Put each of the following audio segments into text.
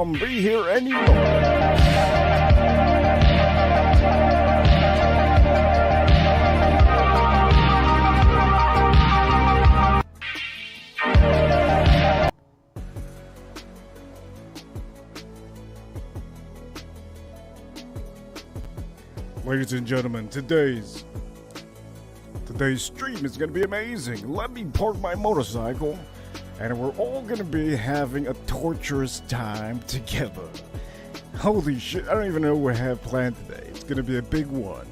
won't be here anymore. Ladies and gentlemen, today's stream is going to be amazing. Let me park my motorcycle, and we're all going to be having a torturous time together. Holy shit, I don't even know what I have planned today. It's going to be a big one.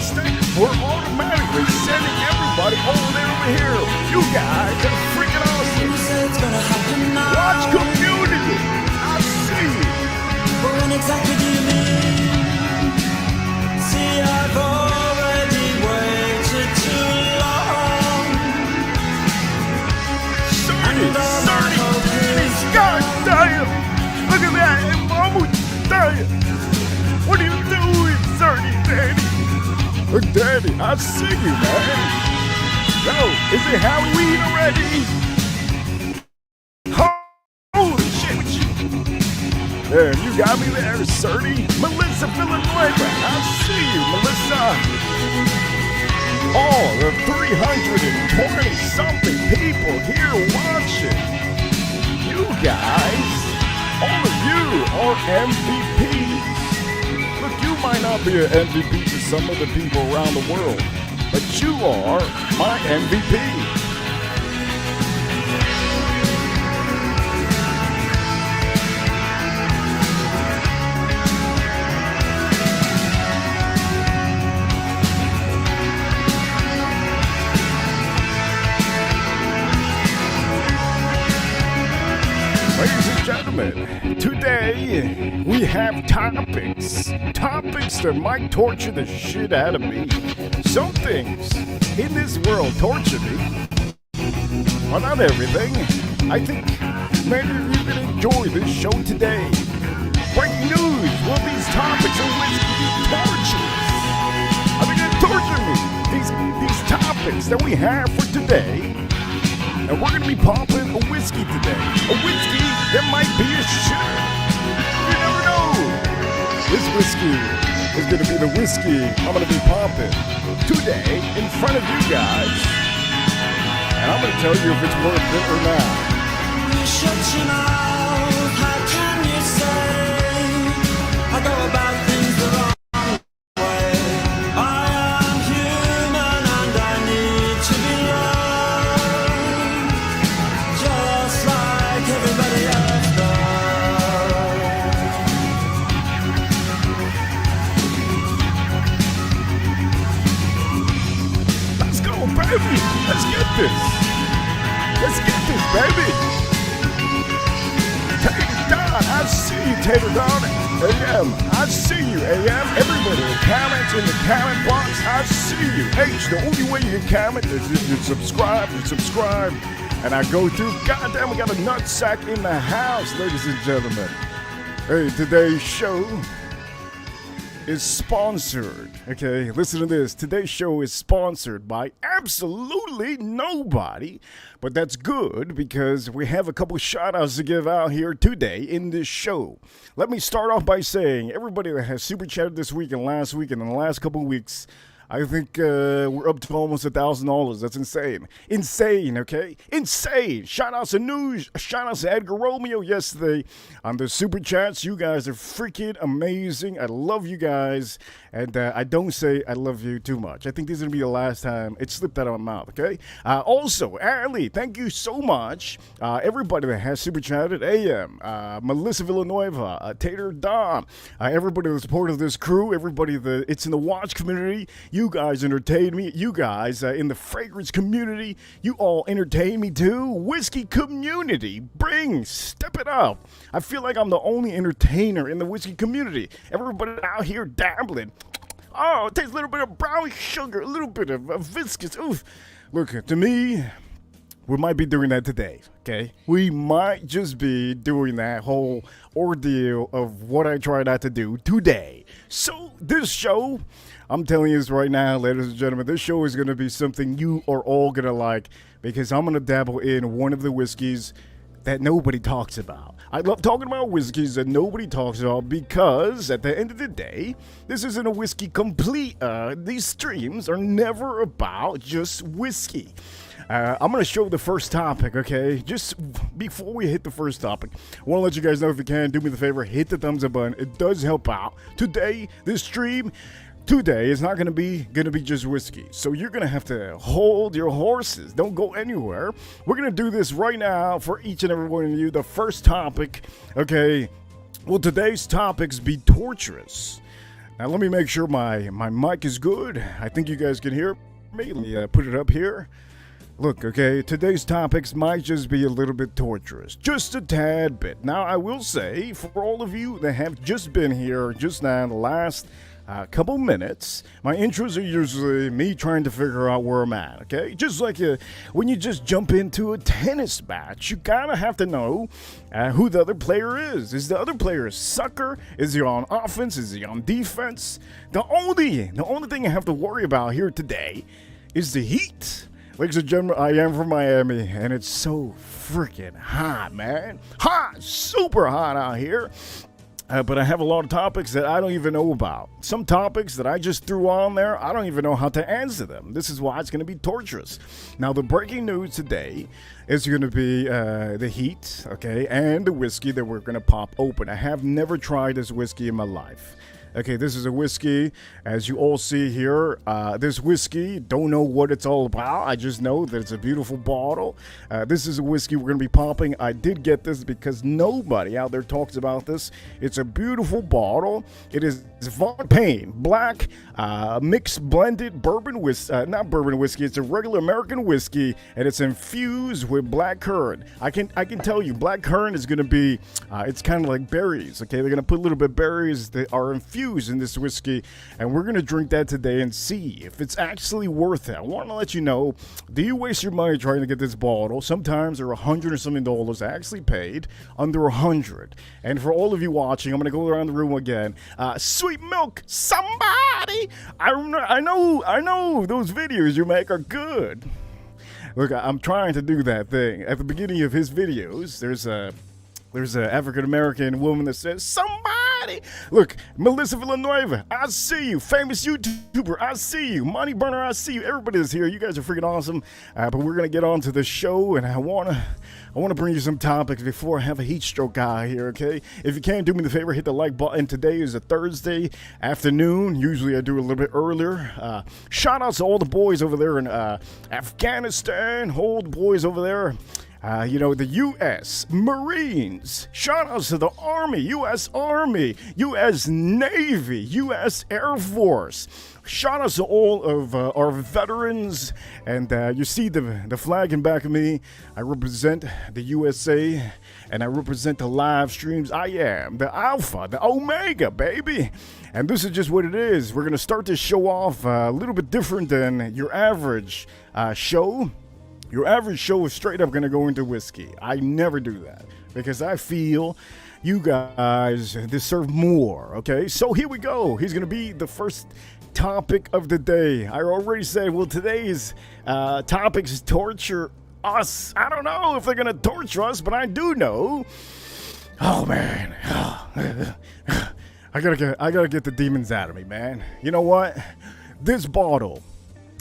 mistake. We're automatically sending everybody over there over here. You guys are freaking awesome. Watch community. I see you. But when exactly do you mean? See, I've already waited too long. 30, God damn! Look at that, I'm almost dying. What are you doing, 30, Daddy? Oh, Daddy, I see you, man. Yo, is it Halloween already? Holy shit, with you. Damn, you got me there, 30. Melissa Villanueva, I see you, Melissa. All the 320-something people here watching. You guys, all of you are MVPs. Look, you might not be an MVP to some of the people around the world, but you are my MVP. Ladies and gentlemen, today we have topics that might torture the shit out of me. Some things in this world torture me, but not everything. I think many of you can enjoy this show today. Breaking news, will these topics are torturous? Are they gonna torture me? These topics that we have for today. And we're gonna be popping a whiskey today. A whiskey that might be a shit. You never know. This whiskey is gonna be the whiskey I'm gonna be popping today in front of you guys. And I'm gonna tell you if it's worth it or not. You shut your mouth, how can you say I go about things the wrong way? I am human and I need to be loved, just like everybody else does. Let's go, baby. Let's get this. Let's get this, baby. Tater Don, I see you, Tater Don. AM, I see you, AM. Everybody, comments in the comment box, I see you. H, the only way you can comment is if you subscribe, and I go through. Goddamn, we got a nutsack in the house, ladies and gentlemen. Hey, today's show is sponsored. Okay, listen to this. Today's show is sponsored by absolutely nobody, but that's good because we have a couple shout outs to give out here today in this show. Let me start off by saying everybody that has super chatted this week and last week and in the last couple of weeks, I think we're up to almost $1,000. That's insane. Insane, okay? Insane. Shout outs to News. Shout outs to Edgar Romeo yesterday on the super chats. You guys are freaking amazing. I love you guys. And I don't say I love you too much. I think this is going to be the last time it slipped out of my mouth, okay? Also, Ali, thank you so much. Everybody that has super chatted. AM, Melissa Villanueva, Tater Don, everybody that's part of this crew, everybody it's in the watch community. You guys entertain me. You guys in the fragrance community, you all entertain me too. Whiskey community, step it up. I feel like I'm the only entertainer in the whiskey community. Everybody out here dabbling. Oh, it tastes a little bit of brown sugar, a little bit of viscous. Oof. Look, to me, we might be doing that today, okay? We might just be doing that whole ordeal of what I try not to do today. So, this show, I'm telling you this right now, ladies and gentlemen, this show is going to be something you are all going to like because I'm going to dabble in one of the whiskeys that nobody talks about. I love talking about whiskeys that nobody talks about because at the end of the day, this isn't a whiskey complete. These streams are never about just whiskey. I'm going to show the first topic, okay? Just before we hit the first topic, I want to let you guys know, if you can, do me the favor, hit the thumbs up button. It does help out. Today, this stream today is not going to be just whiskey. So you're going to have to hold your horses. Don't go anywhere. We're going to do this right now for each and every one of you. The first topic, okay, will today's topics be torturous? Now let me make sure my mic is good. I think you guys can hear me. Let me put it up here. Look, okay, today's topics might just be a little bit torturous. Just a tad bit. Now, I will say, for all of you that have just been here just now in the last couple minutes, my intros are usually me trying to figure out where I'm at, okay? Just like when you just jump into a tennis match, you gotta have to know who the other player is. Is the other player a sucker? Is he on offense? Is he on defense? The only thing I have to worry about here today is the heat. Ladies and gentlemen, I am from Miami, and it's so freaking hot, man. Hot, super hot out here. But I have a lot of topics that I don't even know about. Some topics that I just threw on there, I don't even know how to answer them. This is why it's going to be torturous. Now, the breaking news today is going to be the heat, okay, and the whiskey that we're going to pop open. I have never tried this whiskey in my life. Okay, this is a whiskey, as you all see here. This whiskey, don't know what it's all about. I just know that it's a beautiful bottle. This is a whiskey we're going to be popping. I did get this because nobody out there talks about this. It's a beautiful bottle. It is Von PAYNE Black mixed blended bourbon whiskey. Not bourbon whiskey. It's a regular American whiskey, and it's infused with black currant. I can tell you, black currant is going to be. It's kind of like berries. Okay, they're going to put a little bit of berries that are infused in this whiskey, and we're going to drink that today and see if it's actually worth it. I want to let you know, do you waste your money trying to get this bottle? Sometimes they're $100 or something dollars. I actually paid under $100. And for all of you watching, I'm going to go around the room again. Sweet milk, somebody! I know those videos you make are good. Look, I'm trying to do that thing. At the beginning of his videos, there's an African-American woman that says, somebody! Look, Melissa Villanueva, I see you. Famous YouTuber, I see you. Money Burner, I see you. Everybody is here. You guys are freaking awesome. But we're going to get on to the show, and I want to bring you some topics before I have a heat stroke guy here, okay? If you can, do me the favor, hit the like button. Today is a Thursday afternoon. Usually I do a little bit earlier. Shout out to all the boys over there in Afghanistan. All the boys over there. The U.S. Marines. Shout out to the Army, U.S. Army, U.S. Navy, U.S. Air Force. Shout out to all of our veterans. And you see the flag in back of me. I represent the USA, and I represent the live streams. I am the Alpha, the Omega, baby. And this is just what it is. We're going to start this show off a little bit different than your average show. Your average show is straight up going to go into whiskey. I never do that because I feel you guys deserve more, okay? So here we go. He's going to be the first topic of the day. I already said, well, today's topic is torture us. I don't know if they're going to torture us, but I do know. Oh, man. I gotta get the demons out of me, man. You know what? This bottle,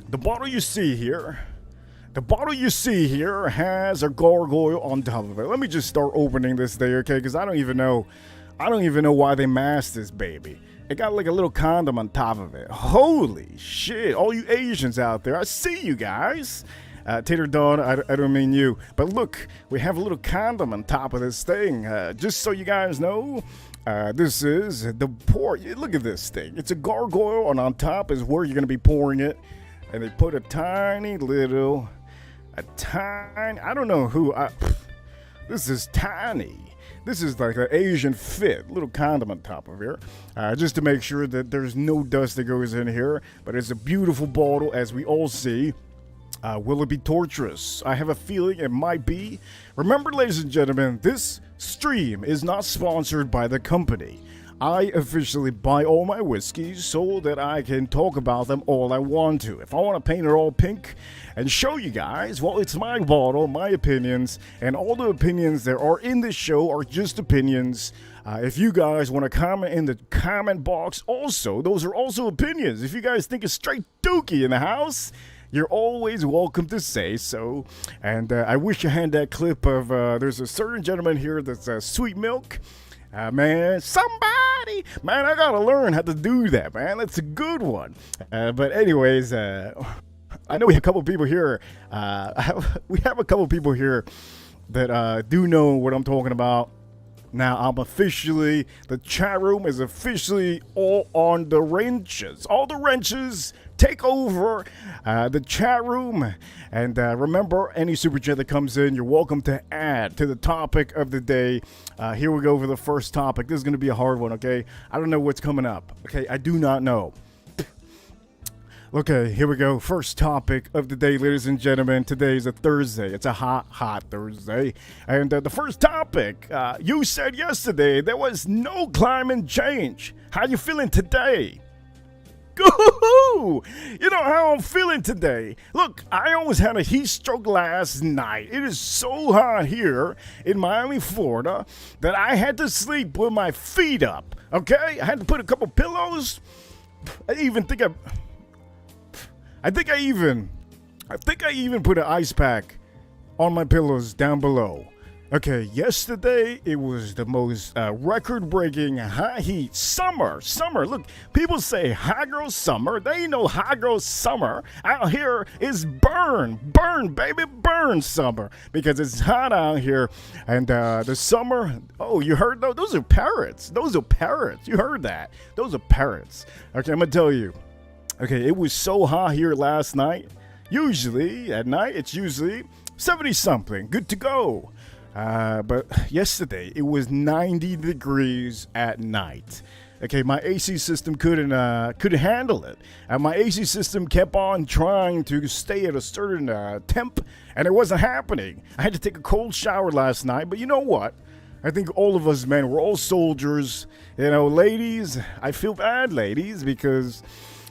the bottle you see here, has a gargoyle on top of it. Let me just start opening this thing, okay? Because I don't even know why they masked this baby. It got like a little condom on top of it. Holy shit! All you Asians out there, I see you guys. Tater Dawn, I don't mean you, but look, we have a little condom on top of this thing. Just so you guys know, this is the pour. Look at this thing. It's a gargoyle, and on top is where you're gonna be pouring it. And they put a tiny little. I don't know who. This is tiny. This is like an Asian fit, little condom on top of here, just to make sure that there's no dust that goes in here. But it's a beautiful bottle, as we all see. Will it be torturous? I have a feeling it might be. Remember, ladies and gentlemen, this stream is not sponsored by the company. I officially buy all my whiskeys so that I can talk about them all I want to. If I want to paint it all pink and show you guys, well, it's my bottle, my opinions, and all the opinions that are in this show are just opinions. If you guys want to comment in the comment box, also, those are also opinions. If you guys think it's straight dookie in the house, you're always welcome to say so. And I wish I had that clip of, there's a certain gentleman here that's Sweet Milk. Man, somebody! Man, I gotta learn how to do that, man. That's a good one. But anyways, I know we have a couple people here. We have a couple people here that do know what I'm talking about. Now the chat room is officially all on the wrenches. All the wrenches take over the chat room. And remember, any super chat that comes in, you're welcome to add to the topic of the day. Here we go for the first topic. This is going to be a hard one, okay? I don't know what's coming up, okay? I do not know. Okay, here we go. First topic of the day, ladies and gentlemen. Today is a Thursday. It's a hot Thursday. And the first topic, you said yesterday there was no climate change. How you feeling today? Goo-hoo-hoo! You know how I'm feeling today. Look, I almost had a heat stroke last night. It is so hot here in Miami, Florida, that I had to sleep with my feet up. Okay? I had to put a couple pillows. I think I even put an ice pack on my pillows down below. Okay, yesterday it was the most record-breaking high heat summer. Look, people say hot girl summer. They know hot girl summer. Out here is burn, baby, burn summer, because it's hot out here. And the summer, oh, you heard those? Those are parrots. You heard that? Those are parrots. Okay, I'm gonna tell you. Okay, it was so hot here last night. Usually, at night, it's usually 70-something. Good to go. But yesterday, it was 90 degrees at night. Okay, my AC system couldn't handle it. And my AC system kept on trying to stay at a certain temp, and it wasn't happening. I had to take a cold shower last night, but you know what? I think all of us men, we're all soldiers. You know, ladies, I feel bad, ladies, because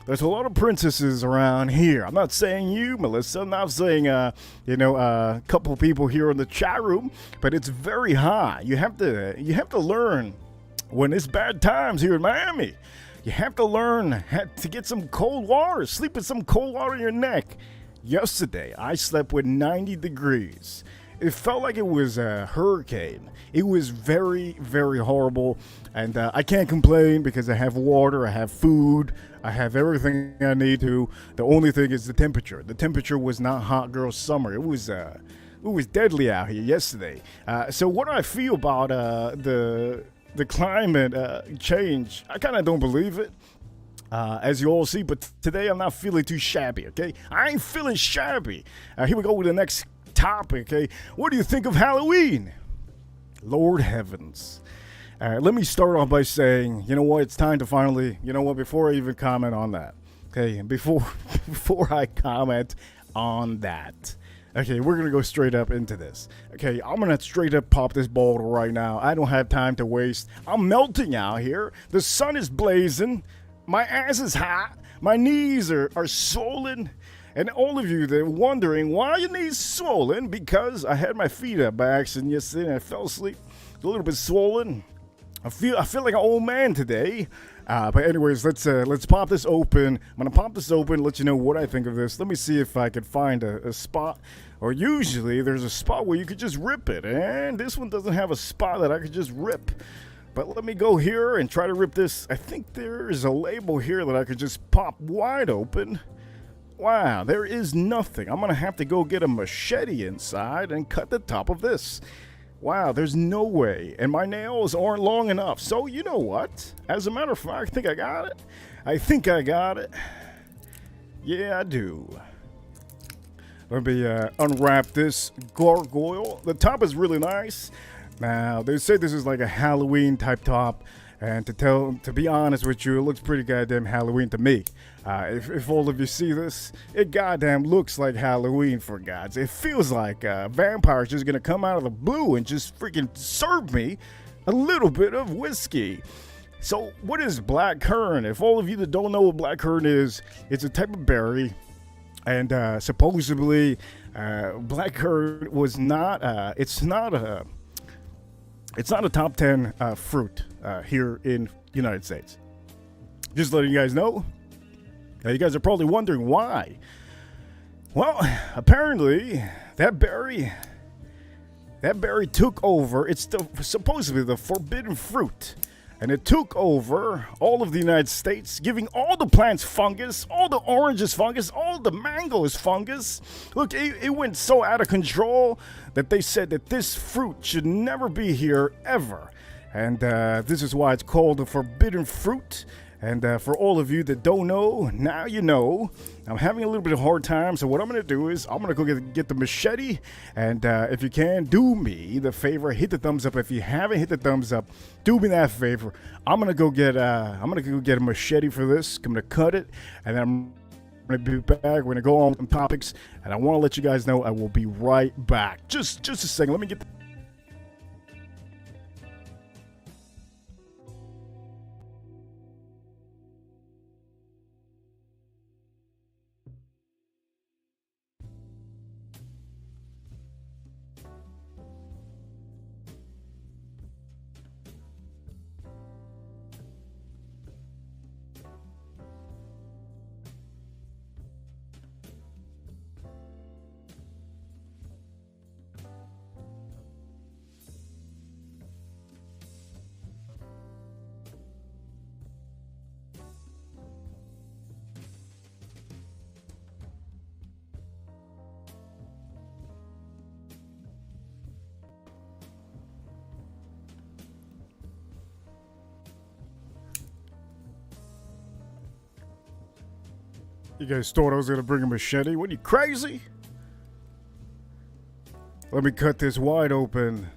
there's a lot of princesses around here. I'm not saying you, Melissa. I'm not saying, a couple people here in the chat room. But it's very hot. You have to learn when it's bad times here in Miami. You have to learn to get some cold water. Sleep with some cold water in your neck. Yesterday, I slept with 90 degrees. It felt like it was a hurricane. It was very, very horrible. And I can't complain because I have water, I have food, I have everything I need to. The only thing is the temperature. The temperature was not hot girl summer. It was deadly out here yesterday. So what do I feel about the climate change? I kind of don't believe it. As you all see, but today I'm not feeling too shabby, okay? I ain't feeling shabby. Here we go with the next topic, okay? What do you think of Halloween? Lord heavens. Let me start off by saying, you know what, it's time to finally, before I even comment on that, okay, before I comment on that, okay, we're going to go straight up into this, okay, I'm going to straight up pop this bottle right now. I don't have time to waste. I'm melting out here. The sun is blazing. My ass is hot. My knees are swollen. And all of you that are wondering why are your knees swollen, because I had my feet up by accident yesterday and I fell asleep. It's a little bit swollen. I feel like an old man today. But anyways, let's pop this open. I'm gonna pop this open, let you know what I think of this. Let me see if I could find a spot. Or usually there's a spot where you could just rip it, and this one doesn't have a spot that I could just rip. But let me go here and try to rip this. I think there is a label here that I could just pop wide open. Wow, there is nothing. I'm gonna have to go get a machete inside and cut the top of this. Wow, there's no way. And my nails aren't long enough. So you know what? As a matter of fact, I think I got it. Yeah, I do. Let me unwrap this gargoyle. The top is really nice. Now, they say this is like a Halloween type top. And to be honest with you, it looks pretty goddamn Halloween to me. If all of you see this, it goddamn looks like Halloween, for God's. It feels like vampires just gonna come out of the blue and just freaking serve me a little bit of whiskey. So what is black currant? If all of you that don't know what black currant is, it's a type of berry. And supposedly, black currant was not, it's not a top 10 fruit here in United States. Just letting you guys know. You guys are probably wondering why. Well, apparently that berry took over. It's supposedly the forbidden fruit. And it took over all of the United States, giving all the plants fungus, all the oranges fungus, all the mangoes fungus. Look, it went so out of control that they said that this fruit should never be here ever. And this is why it's called the forbidden fruit. And for all of you that don't know, now you know. I'm having a little bit of a hard time, so what I'm going to do is I'm going to go get the machete. And if you can, do me the favor, hit the thumbs up. If you haven't hit the thumbs up, do me that favor. I'm going to go get a machete for this. I'm going to cut it, and then I'm going to be back. We're going to go on some topics, and I want to let you guys know I will be right back. Just a second. Let me get the You guys thought I was gonna bring a machete? What, are you crazy? Let me cut this wide open.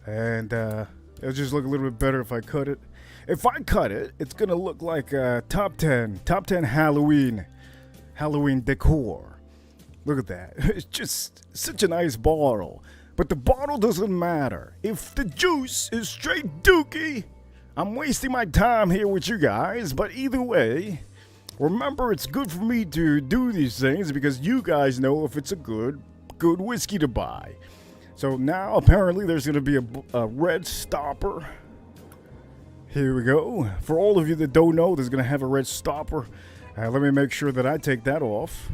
And it'll just look a little bit better if I cut it. If I cut it, it's gonna look like top 10 Halloween decor. Look at that. It's just such a nice bottle. But the bottle doesn't matter. If the juice is straight dookie, I'm wasting my time here with you guys. But either way, remember, it's good for me to do these things because you guys know if it's a good whiskey to buy. So now apparently there's going to be a red stopper. Here we go. For all of you that don't know, there's going to have a red stopper. Let me make sure that I take that off.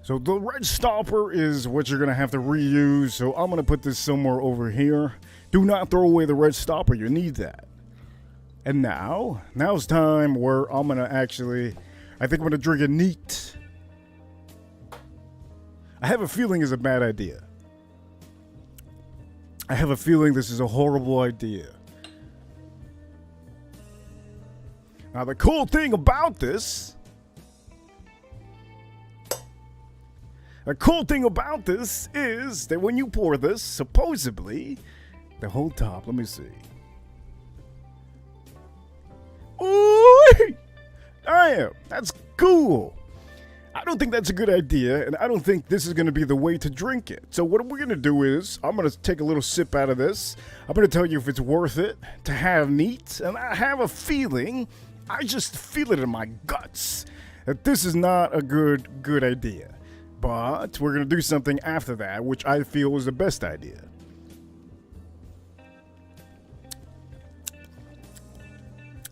So the red stopper is what you're going to have to reuse. So I'm going to put this somewhere over here. Do not throw away the red stopper. You need that. And now's time where I'm going to actually, I think I'm going to drink it neat. I have a feeling it's a bad idea. I have a feeling this is a horrible idea. Now the cool thing about this, is that when you pour this, supposedly, the whole top, let me see. Ooh, damn, that's cool. I don't think that's a good idea, and I don't think this is going to be the way to drink it. So what we're going to do is, I'm going to take a little sip out of this. I'm going to tell you if it's worth it to have neat, and I have a feeling, I just feel it in my guts, that this is not a good idea. But we're going to do something after that, which I feel is the best idea.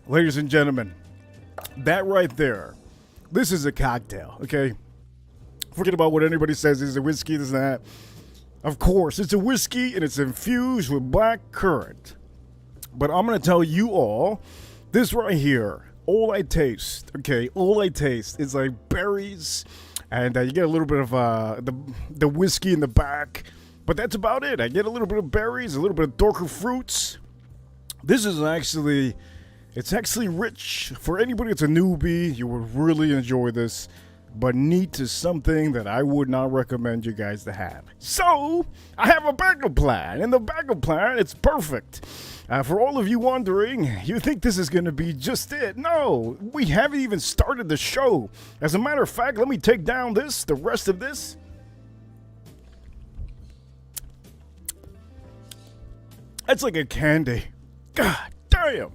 Ladies and gentlemen, that right there, this is a cocktail, okay? Forget about what anybody says is a whiskey, this and that. Of course, it's a whiskey and it's infused with black currant. But I'm going to tell you all, this right here, all I taste is like berries. And you get a little bit of the whiskey in the back. But that's about it. I get a little bit of berries, a little bit of darker fruits. This is actually, it's actually rich. For anybody that's a newbie, you would really enjoy this. But neat is something that I would not recommend you guys to have. So, I have a backup plan. And the backup plan, it's perfect. For all of you wondering, you think this is going to be just it. No, we haven't even started the show. As a matter of fact, let me take down the rest of this. That's like a candy. God damn.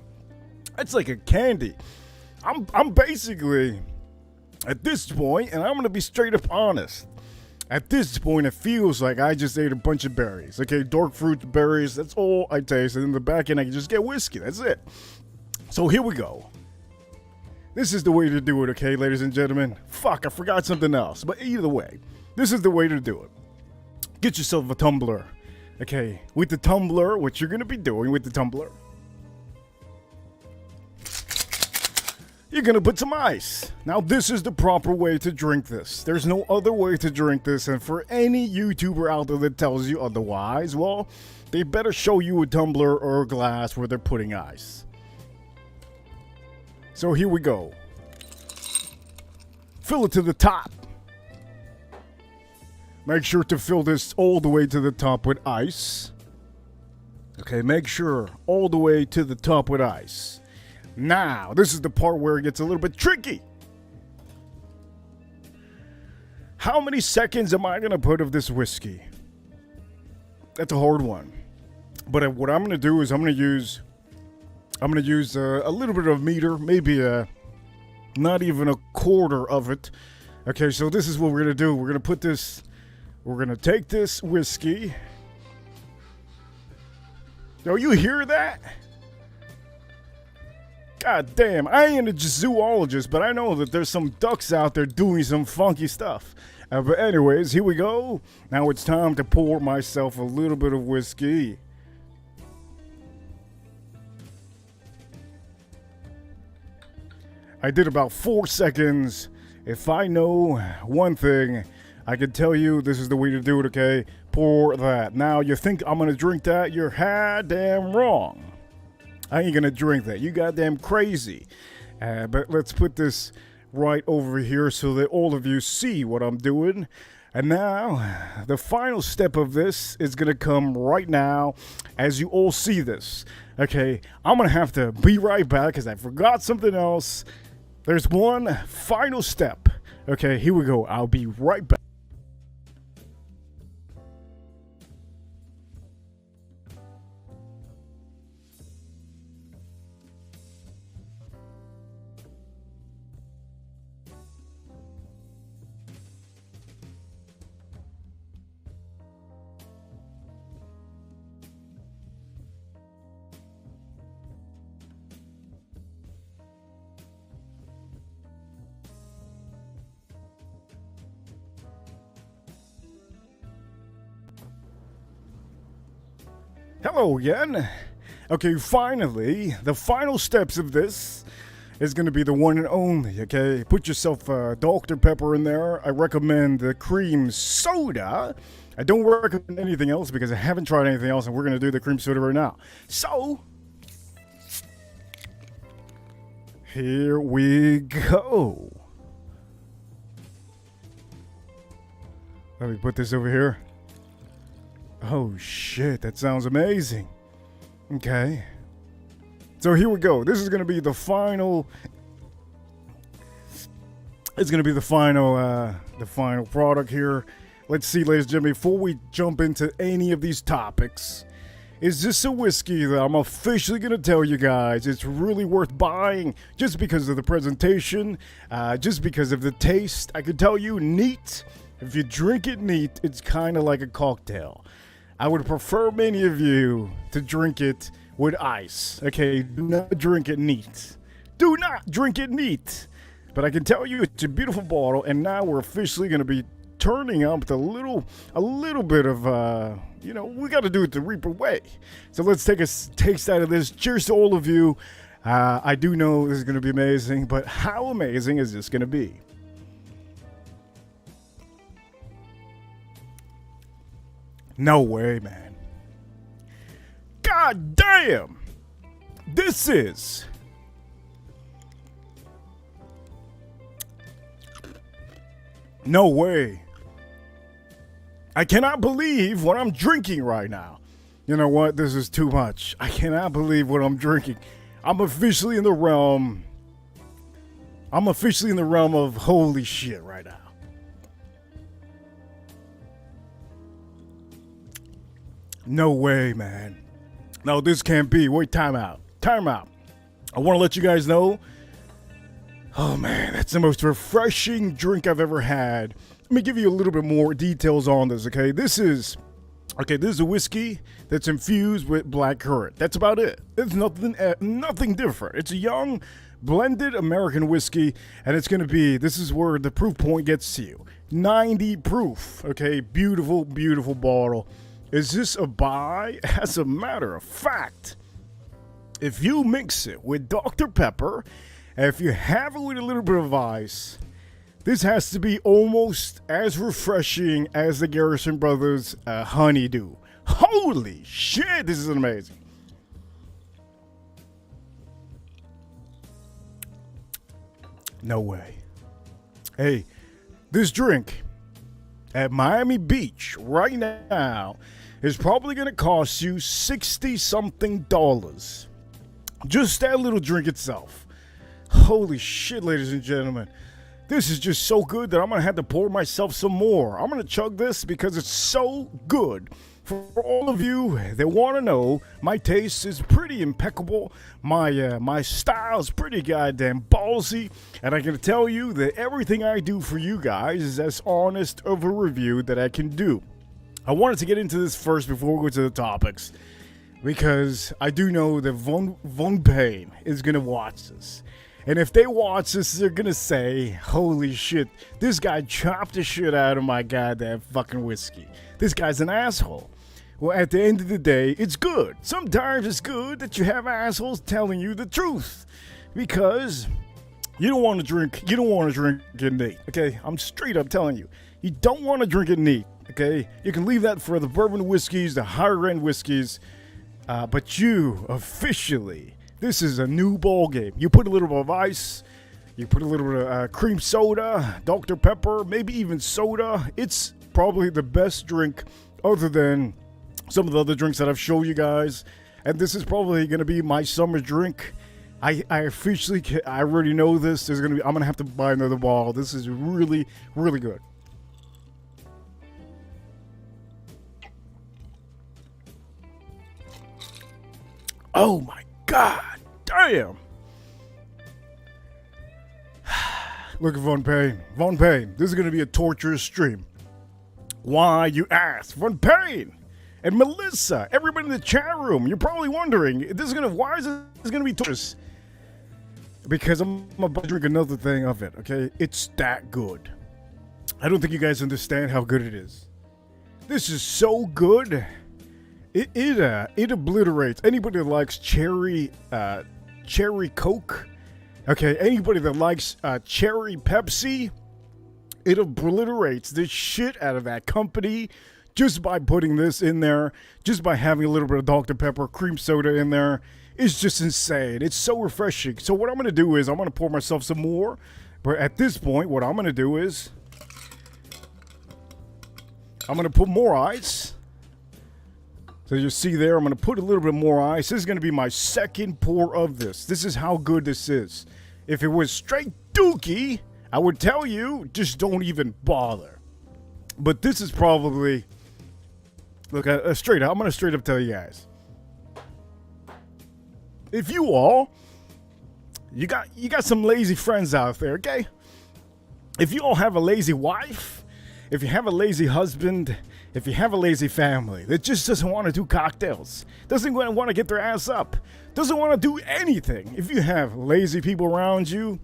That's like a candy. I'm basically, at this point, and I'm going to be straight up honest. At this point, it feels like I just ate a bunch of berries. Okay, dark fruit berries, that's all I taste. And in the back end, I can just get whiskey. That's it. So here we go. This is the way to do it, okay, ladies and gentlemen? Fuck, I forgot something else. But either way, this is the way to do it. Get yourself a tumbler Okay, with the tumbler, what you're gonna be doing with the tumbler, you're gonna put some ice. Now this is the proper way to drink this. There's no other way to drink this, and for any YouTuber out there that tells you otherwise, well, they better show you a tumbler or a glass where they're putting ice. So here we go. Fill it to the top. Make sure to fill this all the way to the top with ice. Okay, make sure all the way to the top with ice. Now, this is the part where it gets a little bit tricky. How many seconds am I going to put of this whiskey? That's a hard one. But what I'm going to do is I'm going to use a little bit of meter, maybe not even a quarter of it. Okay, so this is what we're going to do. We're going to take this whiskey. Oh, you hear that? God damn, I ain't a zoologist, but I know that there's some ducks out there doing some funky stuff. But anyways, here we go. Now it's time to pour myself a little bit of whiskey. I did about 4 seconds. If I know one thing, I can tell you this is the way to do it, okay? Pour that. Now, you think I'm going to drink that? You're damn wrong. I ain't going to drink that. You goddamn crazy. But let's put this right over here so that all of you see what I'm doing. And now, the final step of this is going to come right now as you all see this. Okay, I'm going to have to be right back because I forgot something else. There's one final step. Okay, here we go. I'll be right back. Hello again. Okay, finally, the final steps of this is going to be the one and only, okay? Put yourself Dr. Pepper in there. I recommend the cream soda. I don't recommend anything else because I haven't tried anything else, and we're going to do the cream soda right now. So, here we go. Let me put this over here. Oh shit, that sounds amazing. Okay. So here we go. This is going to be the final. It's going to be the final product here. Let's see, ladies and gentlemen, before we jump into any of these topics, is this a whiskey that I'm officially going to tell you guys it's really worth buying just because of the presentation, just because of the taste. I can tell you, neat. If you drink it neat, it's kind of like a cocktail. I would prefer many of you to drink it with ice. Okay, do not drink it neat. Do not drink it neat. But I can tell you it's a beautiful bottle, and now we're officially going to be turning up a little bit of, we got to do it the Reaper way. So let's take a taste out of this. Cheers to all of you. I do know this is going to be amazing, but how amazing is this going to be? No way, man. God damn! This is... No way. I cannot believe what I'm drinking right now. You know what? This is too much. I cannot believe what I'm drinking. I'm officially in the realm of holy shit right now. No way, man. No, this can't be. Wait, time out. Time out. I want to let you guys know. Oh, man, that's the most refreshing drink I've ever had. Let me give you a little bit more details on this, okay? This is a whiskey that's infused with blackcurrant. That's about it. It's nothing different. It's a young, blended American whiskey, and it's going to be, this is where the proof point gets to you. 90 proof, okay? Beautiful, beautiful bottle. Is this a buy? As a matter of fact, if you mix it with Dr. Pepper, and if you have it with a little bit of ice, this has to be almost as refreshing as the Garrison Brothers honeydew. Holy shit, this is amazing. No way. Hey, this drink at Miami Beach right now is probably going to cost you $60-something. Just that little drink itself. Holy shit, ladies and gentlemen. This is just so good that I'm going to have to pour myself some more. I'm going to chug this because it's so good. For all of you that want to know, my taste is pretty impeccable. My style is pretty goddamn ballsy. And I can tell you that everything I do for you guys is as honest of a review that I can do. I wanted to get into this first before we go to the topics, because I do know that Von PAYNE is going to watch this. And if they watch this, they're going to say, holy shit, this guy chopped the shit out of my goddamn fucking whiskey. This guy's an asshole. Well, at the end of the day, it's good. Sometimes it's good that you have assholes telling you the truth, because you don't want to drink it neat, okay? I'm straight up telling you. You don't want to drink it neat, okay? You can leave that for the bourbon whiskeys, the higher end whiskeys, but you officially, this is a new ball game. You put a little bit of ice, you put a little bit of cream soda, Dr. Pepper, maybe even soda. It's probably the best drink other than some of the other drinks that I've showed you guys. And this is probably going to be my summer drink. I already know this. I'm going to have to buy another bottle. This is really, really good. Oh my God, damn. Look at Von PAYNE. Von PAYNE, this is going to be a torturous stream. Why, you ask? Von PAYNE and Melissa, everybody in the chat room, you're probably wondering, why is this going to be torturous? Because I'm about to drink another thing of it, okay? It's that good. I don't think you guys understand how good it is. This is so good. It obliterates anybody that likes cherry Coke. Okay, anybody that likes cherry Pepsi, it obliterates the shit out of that company just by putting this in there, just by having a little bit of Dr. Pepper, cream soda in there. It's just insane. It's so refreshing. So what I'm going to do is I'm going to pour myself some more. But at this point, what I'm going to do is I'm going to put more ice. So you see there, I'm going to put a little bit more ice. This is going to be my second pour of this. This is how good this is. If it was straight dookie, I would tell you, just don't even bother. But this is probably, look, I'm going to straight up tell you guys. If you all, you got some lazy friends out there, okay? If you all have a lazy wife, if you have a lazy husband, if you have a lazy family that just doesn't want to do cocktails, doesn't want to get their ass up, doesn't want to do anything, if you have lazy people around you,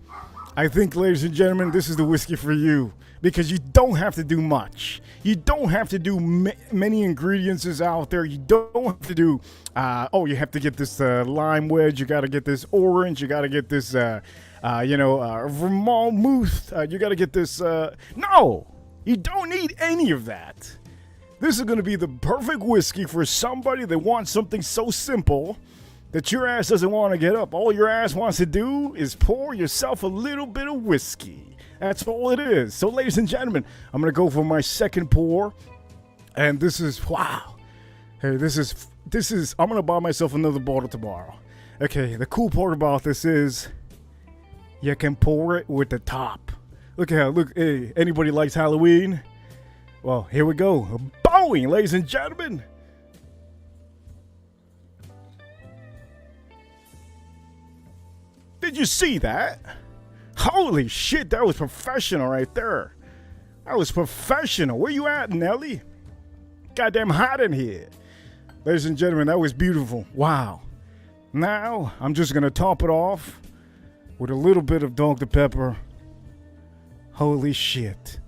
I think, ladies and gentlemen, this is the whiskey for you. Because you don't have to do much. You don't have to do many ingredients out there. You don't have to do, you have to get this lime wedge. You got to get this orange. You got to get this, vermouth. You got to get this, no! You don't need any of that. This is going to be the perfect whiskey for somebody that wants something so simple that your ass doesn't want to get up. All your ass wants to do is pour yourself a little bit of whiskey. That's all it is. So, ladies and gentlemen, I'm going to go for my second pour. And this is, wow. Hey, this is, I'm going to buy myself another bottle tomorrow. Okay, the cool part about this is you can pour it with the top. Hey, anybody likes Halloween? Well, here we go. Bowing, ladies and gentlemen. Did you see that? Holy shit, that was professional right there. That was professional. Where you at, Nelly? Goddamn hot in here. Ladies and gentlemen, that was beautiful. Wow. Now, I'm just going to top it off with a little bit of Dr. Pepper. Holy shit.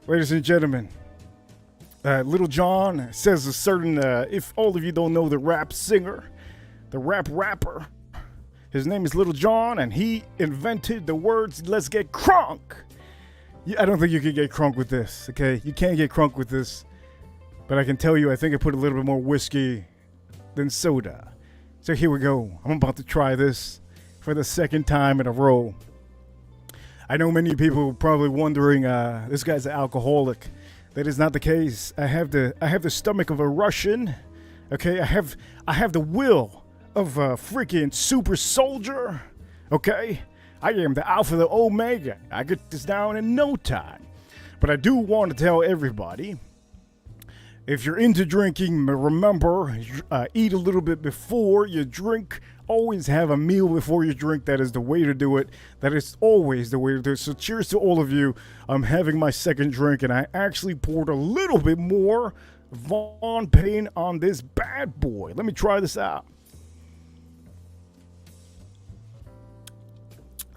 Ladies and gentlemen, Little John says a certain, if all of you don't know the rap singer, the rapper, his name is Little John, and he invented the words, let's get crunk. I don't think you can get crunk with this, okay? You can't get crunk with this. But I can tell you, I think I put a little bit more whiskey than soda. So here we go. I'm about to try this for the second time in a row. I know many people are probably wondering, this guy's an alcoholic. That is not the case. I have the stomach of a Russian. Okay, I have the will of a freaking super soldier. Okay, I am the alpha, the omega. I get this down in no time. But I do want to tell everybody, if you're into drinking, remember, eat a little bit before you drink. Always have a meal before you drink. That is the way to do it. That is always the way to do it. So cheers to all of you. I'm having my second drink, and I actually poured a little bit more Von PAYNE on this bad boy. Let me try this out.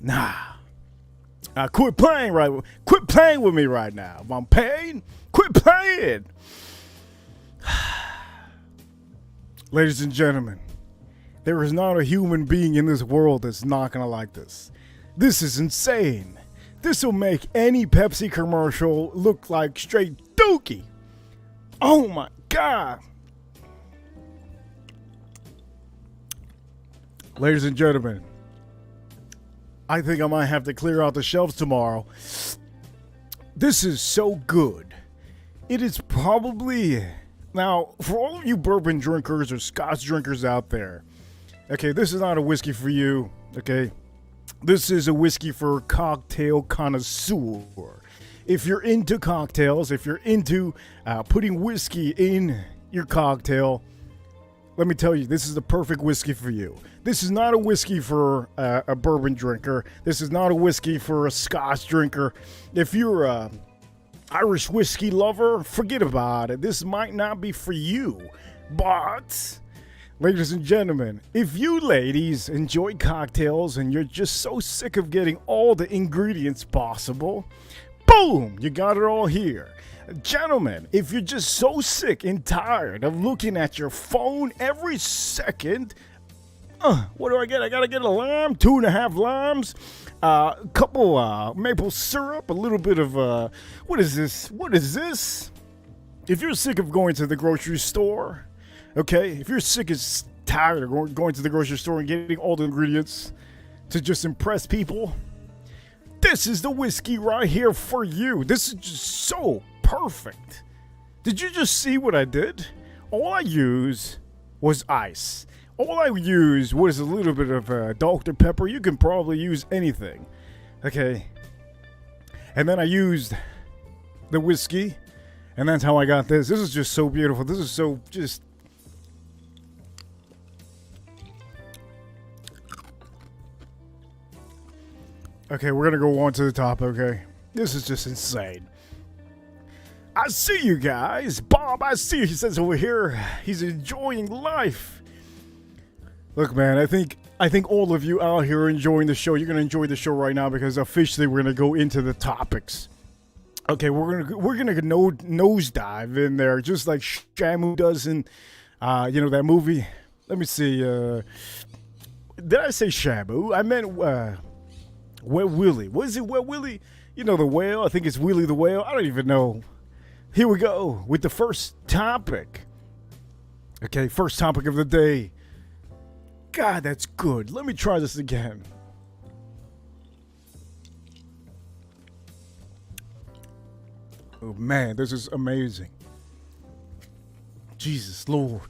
Nah. Quit playing with me right now. Von PAYNE, quit playing. Ladies and gentlemen, there is not a human being in this world that's not gonna like this. This is insane. This will make any Pepsi commercial look like straight dookie. Oh my God. Ladies and gentlemen, I think I might have to clear out the shelves tomorrow. This is so good. It is probably... Now, for all of you bourbon drinkers or scotch drinkers out there, okay, this is not a whiskey for you, okay? This is a whiskey for cocktail connoisseur. If you're into cocktails, if you're into putting whiskey in your cocktail, let me tell you, this is the perfect whiskey for you. This is not a whiskey for a bourbon drinker. This is not a whiskey for a scotch drinker. If you're a Irish whiskey lover, forget about it. This might not be for you. But, ladies and gentlemen, if you ladies enjoy cocktails and you're just so sick of getting all the ingredients possible, boom, you got it all here. Gentlemen, if you're just so sick and tired of looking at your phone every second, what do I get? I gotta get a lime, 2.5 limes, a couple maple syrup, a little bit of what is this? What is this? If you're sick of going to the grocery store, okay, if you're sick and tired of going to the grocery store and getting all the ingredients to just impress people, this is the whiskey right here for you. This is just so perfect. Did you just see what I did? All I used was ice. All I used was a little bit of Dr. Pepper. You can probably use anything. Okay. And then I used the whiskey. And that's how I got this. This is just so beautiful. This is so just... Okay, we're going to go on to the top, okay? This is just insane. I see you guys. Bob, I see you. He says over here, he's enjoying life. Look, man, I think all of you out here are enjoying the show. You're going to enjoy the show right now because officially we're going to go into the topics. Okay, we're gonna nosedive in there just like Shamu does in, that movie. Let me see. Did I say Shamu? I meant Wet Willie. What is it, Wet Willie? You know, the whale. I think it's Willie the whale. I don't even know. Here we go with the first topic. Okay, first topic of the day. God, that's good. Let me try this again. Oh man, this is amazing. Jesus Lord.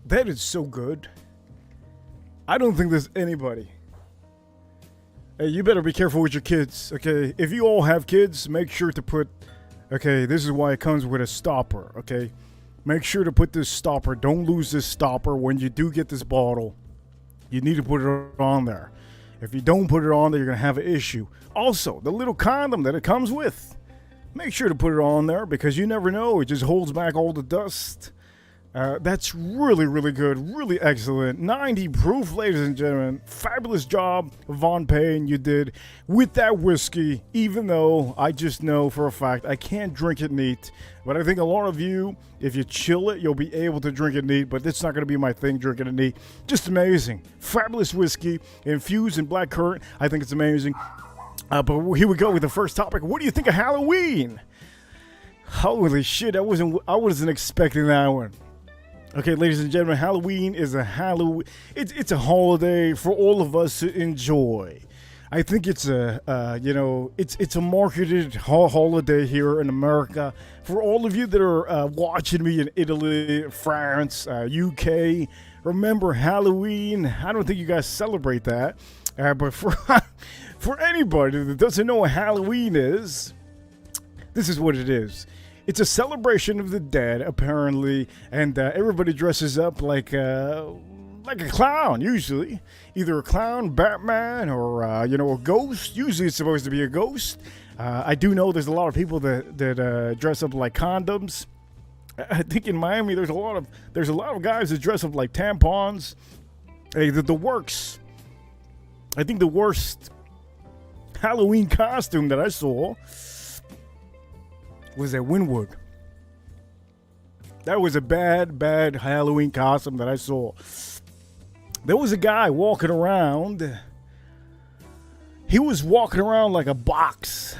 That is so good. I don't think there's anybody. Hey, you better be careful with your kids, okay? If you all have kids, make sure to put... Okay, this is why it comes with a stopper, okay? Make sure to put this stopper. Don't lose this stopper when you do get this bottle. You need to put it on there. If you don't put it on there, you're going to have an issue. Also, the little condom that it comes with. Make sure to put it on there because you never know. It just holds back all the dust. That's really, really good. Really excellent. 90 proof, ladies and gentlemen. Fabulous job, Von Payne, you did with that whiskey, even though I just know for a fact I can't drink it neat. But I think a lot of you, if you chill it, you'll be able to drink it neat. But it's not going to be my thing, drinking it neat. Just amazing. Fabulous whiskey, infused in blackcurrant. I think it's amazing. But here we go with the first topic. What do you think of Halloween? Holy shit, I wasn't expecting that one. Okay, ladies and gentlemen, Halloween is it's a holiday for all of us to enjoy. I think it's a it's a marketed holiday here in America for all of you that are watching me in Italy, France, UK. Remember Halloween? I don't think you guys celebrate that, but for anybody that doesn't know what Halloween is, this is what it is. It's a celebration of the dead, apparently, and everybody dresses up like a clown, usually. Either a clown, Batman, or, a ghost. Usually it's supposed to be a ghost. I do know there's a lot of people that dress up like condoms. I think in Miami there's a lot of guys that dress up like tampons. Hey, the works. I think the worst Halloween costume that I saw was at Wynwood. That was a bad Halloween costume that I saw. There was a guy walking around. He was walking around like a box.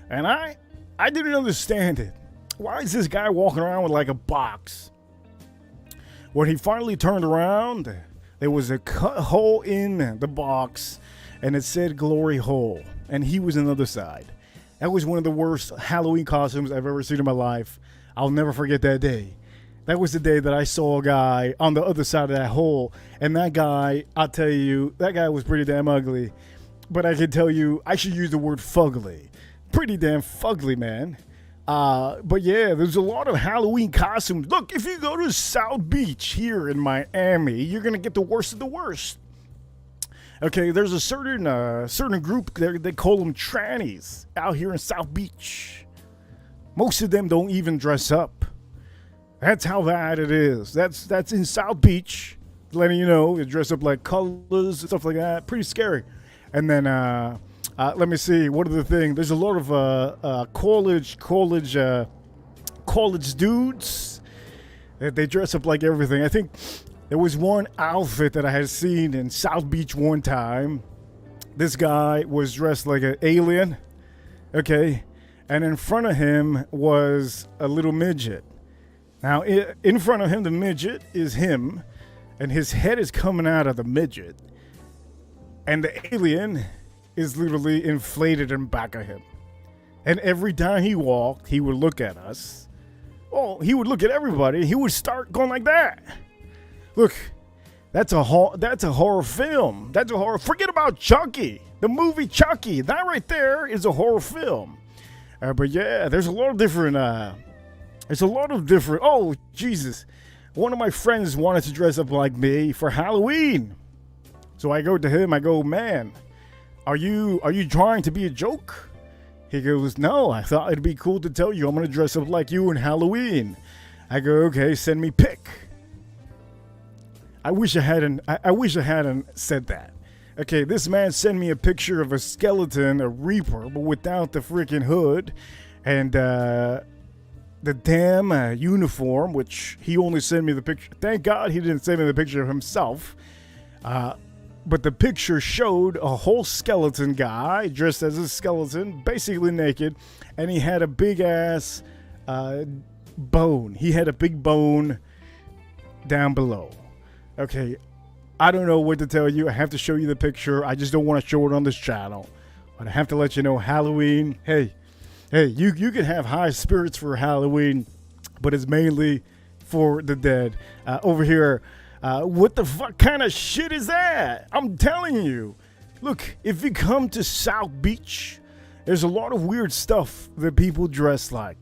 And I didn't understand it. Why is this guy walking around with like a box? When he finally turned around, there was a cut hole in the box and it said glory hole. And he was on the other side. That was one of the worst Halloween costumes I've ever seen in my life. I'll never forget that day. That was the day that I saw a guy on the other side of that hole. And that guy, I'll tell you, that guy was pretty damn ugly. But I can tell you, I should use the word fugly. Pretty damn fugly, man. But yeah, there's a lot of Halloween costumes. Look, if you go to South Beach here in Miami, you're going to get the worst of the worst. Okay, there's a certain group, they call them trannies out here in South Beach. Most of them don't even dress up. That's how bad it is. That's in South Beach, letting you know, they dress up like colors and stuff like that. Pretty scary. And then, let me see, what other thing? There's a lot of college dudes. They dress up like everything. I think there was one outfit that I had seen in South Beach one time. This guy was dressed like an alien, okay? And in front of him was a little midget. Now, in front of him, the midget is him, and his head is coming out of the midget. And the alien is literally inflated in back of him. And every time he walked, he would look at us. Oh, he would look at everybody. He would start going like that. Look, that's a horror film. That's a horror. Forget about Chucky, the movie Chucky. That right there is a horror film. But yeah, there's a lot of different. Oh Jesus! One of my friends wanted to dress up like me for Halloween, so I go to him. I go, man, are you trying to be a joke? He goes, no. I thought it'd be cool to tell you I'm gonna dress up like you in Halloween. I go, okay, send me pic. I wish I hadn't said that. Okay, this man sent me a picture of a skeleton, a reaper, but without the freaking hood, and the damn uniform, which he only sent me the picture. Thank God he didn't send me the picture of himself. But the picture showed a whole skeleton guy dressed as a skeleton, basically naked, and he had a big ass bone. He had a big bone down below. Okay, I don't know what to tell you. I have to show you the picture. I just don't want to show it on this channel. But I have to let you know, Halloween, hey, you can have high spirits for Halloween, but it's mainly for the dead. Over here, what the fuck kind of shit is that? I'm telling you. Look, if you come to South Beach, there's a lot of weird stuff that people dress like.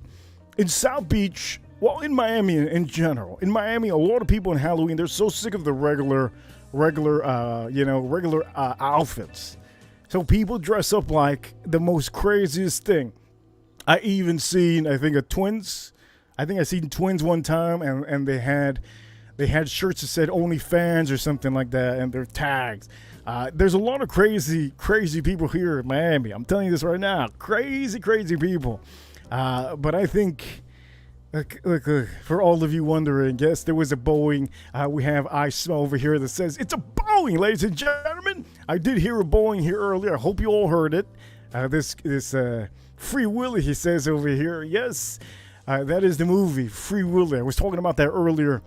In South Beach, well, in Miami in general. In Miami, a lot of people in Halloween, they're so sick of the regular outfits. So people dress up like the most craziest thing. I even seen, I think, a twins I think I seen twins one time, and they had shirts that said OnlyFans or something like that, and their tags. There's a lot of crazy people here in Miami. I'm telling you this right now. Crazy people. But I think, look, for all of you wondering, yes, there was a Boeing. We have ISO over here that says it's a Boeing, ladies and gentlemen. I did hear a Boeing here earlier. I hope you all heard it. This Free Willy, he says over here. Yes, that is the movie, Free Willy. I was talking about that earlier.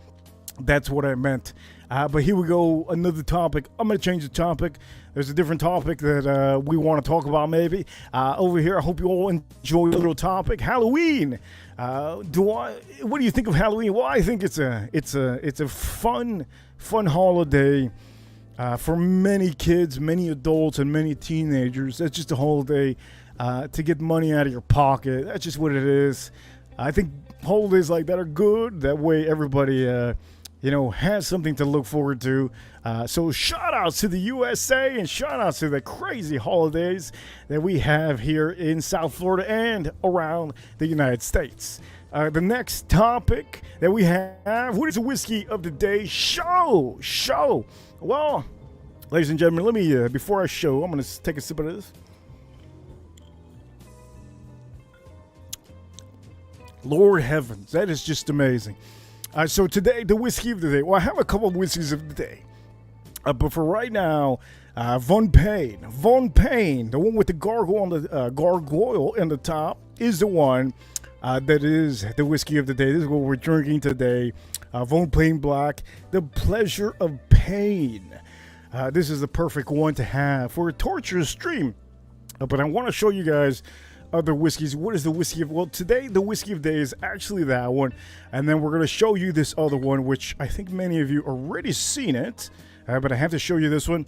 That's what I meant. But here we go, another topic. I'm going to change the topic. There's a different topic that we want to talk about maybe. Over here, I hope you all enjoy the little topic. Halloween. What do you think of Halloween? Well, I think it's a fun holiday for many kids, many adults, and many teenagers. That's just a holiday to get money out of your pocket. That's just what it is. I think holidays like that are good. That way everybody has something to look forward to. So shout outs to the USA and shout outs to the crazy holidays that we have here in South Florida and around the United States. The next topic that we have, what is the whiskey of the day? Show. Well, ladies and gentlemen, let me, before I show, I'm going to take a sip of this. Lord heavens, that is just amazing. So today, the whiskey of the day. Well, I have a couple of whiskeys of the day. But for right now, Von Payne, the one with the gargoyle in the top, is the one that is the whiskey of the day. This is what we're drinking today. Von Payne Black, the pleasure of pain. This is the perfect one to have for a torture stream. But I want to show you guys other whiskeys. What is the whiskey of? Well, today the whiskey of the day is actually that one, and then we're going to show you this other one, which I think many of you already seen it, but I have to show you this one.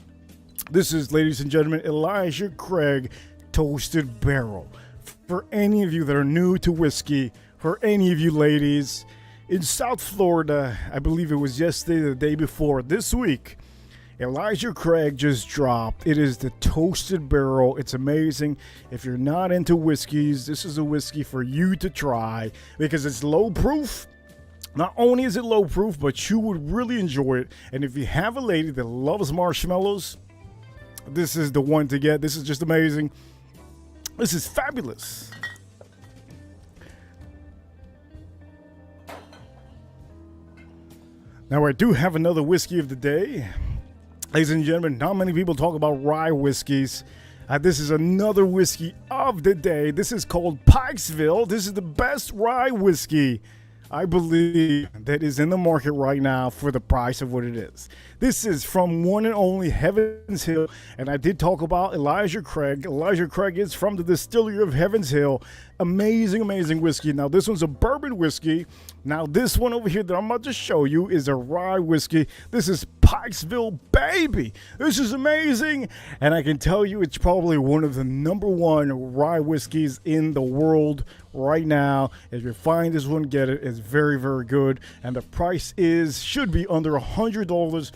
This is, ladies and gentlemen, Elijah Craig Toasted Barrel. For any of you that are new to whiskey, for any of you ladies in South Florida, I believe it was yesterday, the day before, this week, Elijah Craig just dropped. It is the Toasted Barrel. It's amazing. If you're not into whiskeys, this is a whiskey for you to try because it's low proof. Not only is it low proof, but you would really enjoy it. And if you have a lady that loves marshmallows, this is the one to get. This is just amazing. This is fabulous. Now, I do have another whiskey of the day. Ladies and gentlemen, not many people talk about rye whiskeys. This is another whiskey of the day. This is called Pikesville. This is the best rye whiskey, I believe, that is in the market right now for the price of what it is. This is from one and only Heaven's Hill, and I did talk about Elijah Craig. Elijah Craig is from the distillery of Heaven's Hill. Amazing whiskey. Now, this one's a bourbon whiskey. Now, this one over here that I'm about to show you is a rye whiskey. This is Pikesville, baby. This is amazing. And I can tell you it's probably one of the #1 rye whiskeys in the world right now. If you find this one, get it. It's very good. And the price should be under $100.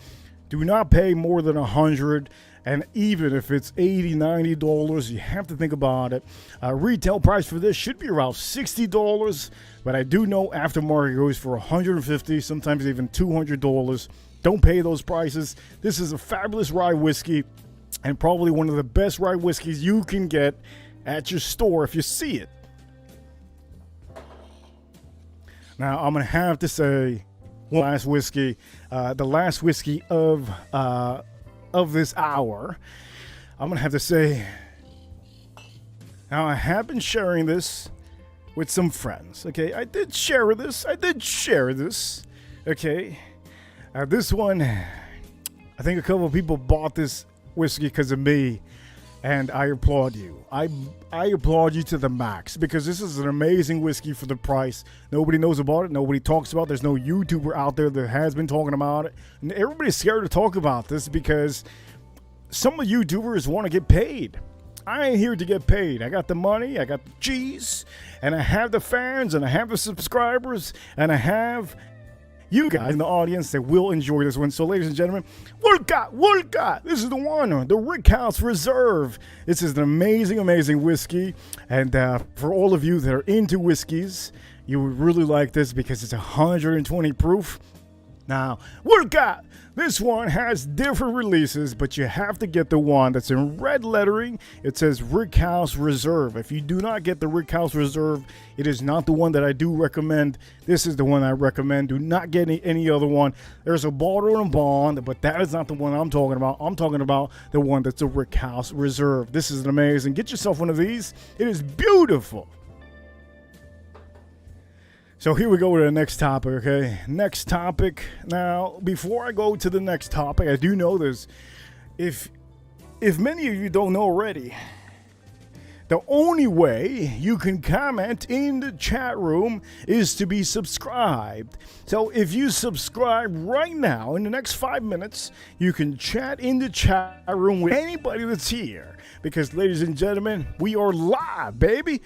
Do not pay more than $100. And even if it's $80, $90, you have to think about it. Retail price for this should be around $60, but I do know aftermarket goes for $150, sometimes even $200. Don't pay those prices. This is a fabulous rye whiskey and probably one of the best rye whiskeys you can get at your store if you see it. Now, I'm going to have to say one last whiskey, the last whiskey of this hour. I'm gonna have to say, now I have been sharing this with some friends. Okay, I did share this. Okay, this one, I think a couple of people bought this whiskey because of me, and I applaud you. I applaud you to the max because this is an amazing whiskey for the price. Nobody knows about it. Nobody talks about it. There's no YouTuber out there that has been talking about it. And everybody's scared to talk about this because some of the YouTubers want to get paid. I ain't here to get paid. I got the money, I got the cheese, and I have the fans, and I have the subscribers, and I have you guys in the audience that will enjoy this one. So, ladies and gentlemen, Wolka, this is the one, the Rickhouse Reserve. This is an amazing, amazing whiskey. And for all of you that are into whiskeys, you would really like this because it's 120 proof. Now, Wolka, this one has different releases, but you have to get the one that's in red lettering. It says Rickhouse Reserve. If you do not get the Rickhouse Reserve, it is not the one that I do recommend. This is the one I recommend. Do not get any other one. There's a bottle and bond, but that is not the one I'm talking about. I'm talking about the one that's a Rickhouse Reserve. This is amazing. Get yourself one of these. It is beautiful. So here we go to the next topic, okay? Next topic. Now, before I go to the next topic, I do know this. If many of you don't know already, the only way you can comment in the chat room is to be subscribed. So if you subscribe right now, in the next 5 minutes, you can chat in the chat room with anybody that's here. Because, ladies and gentlemen, we are live, baby.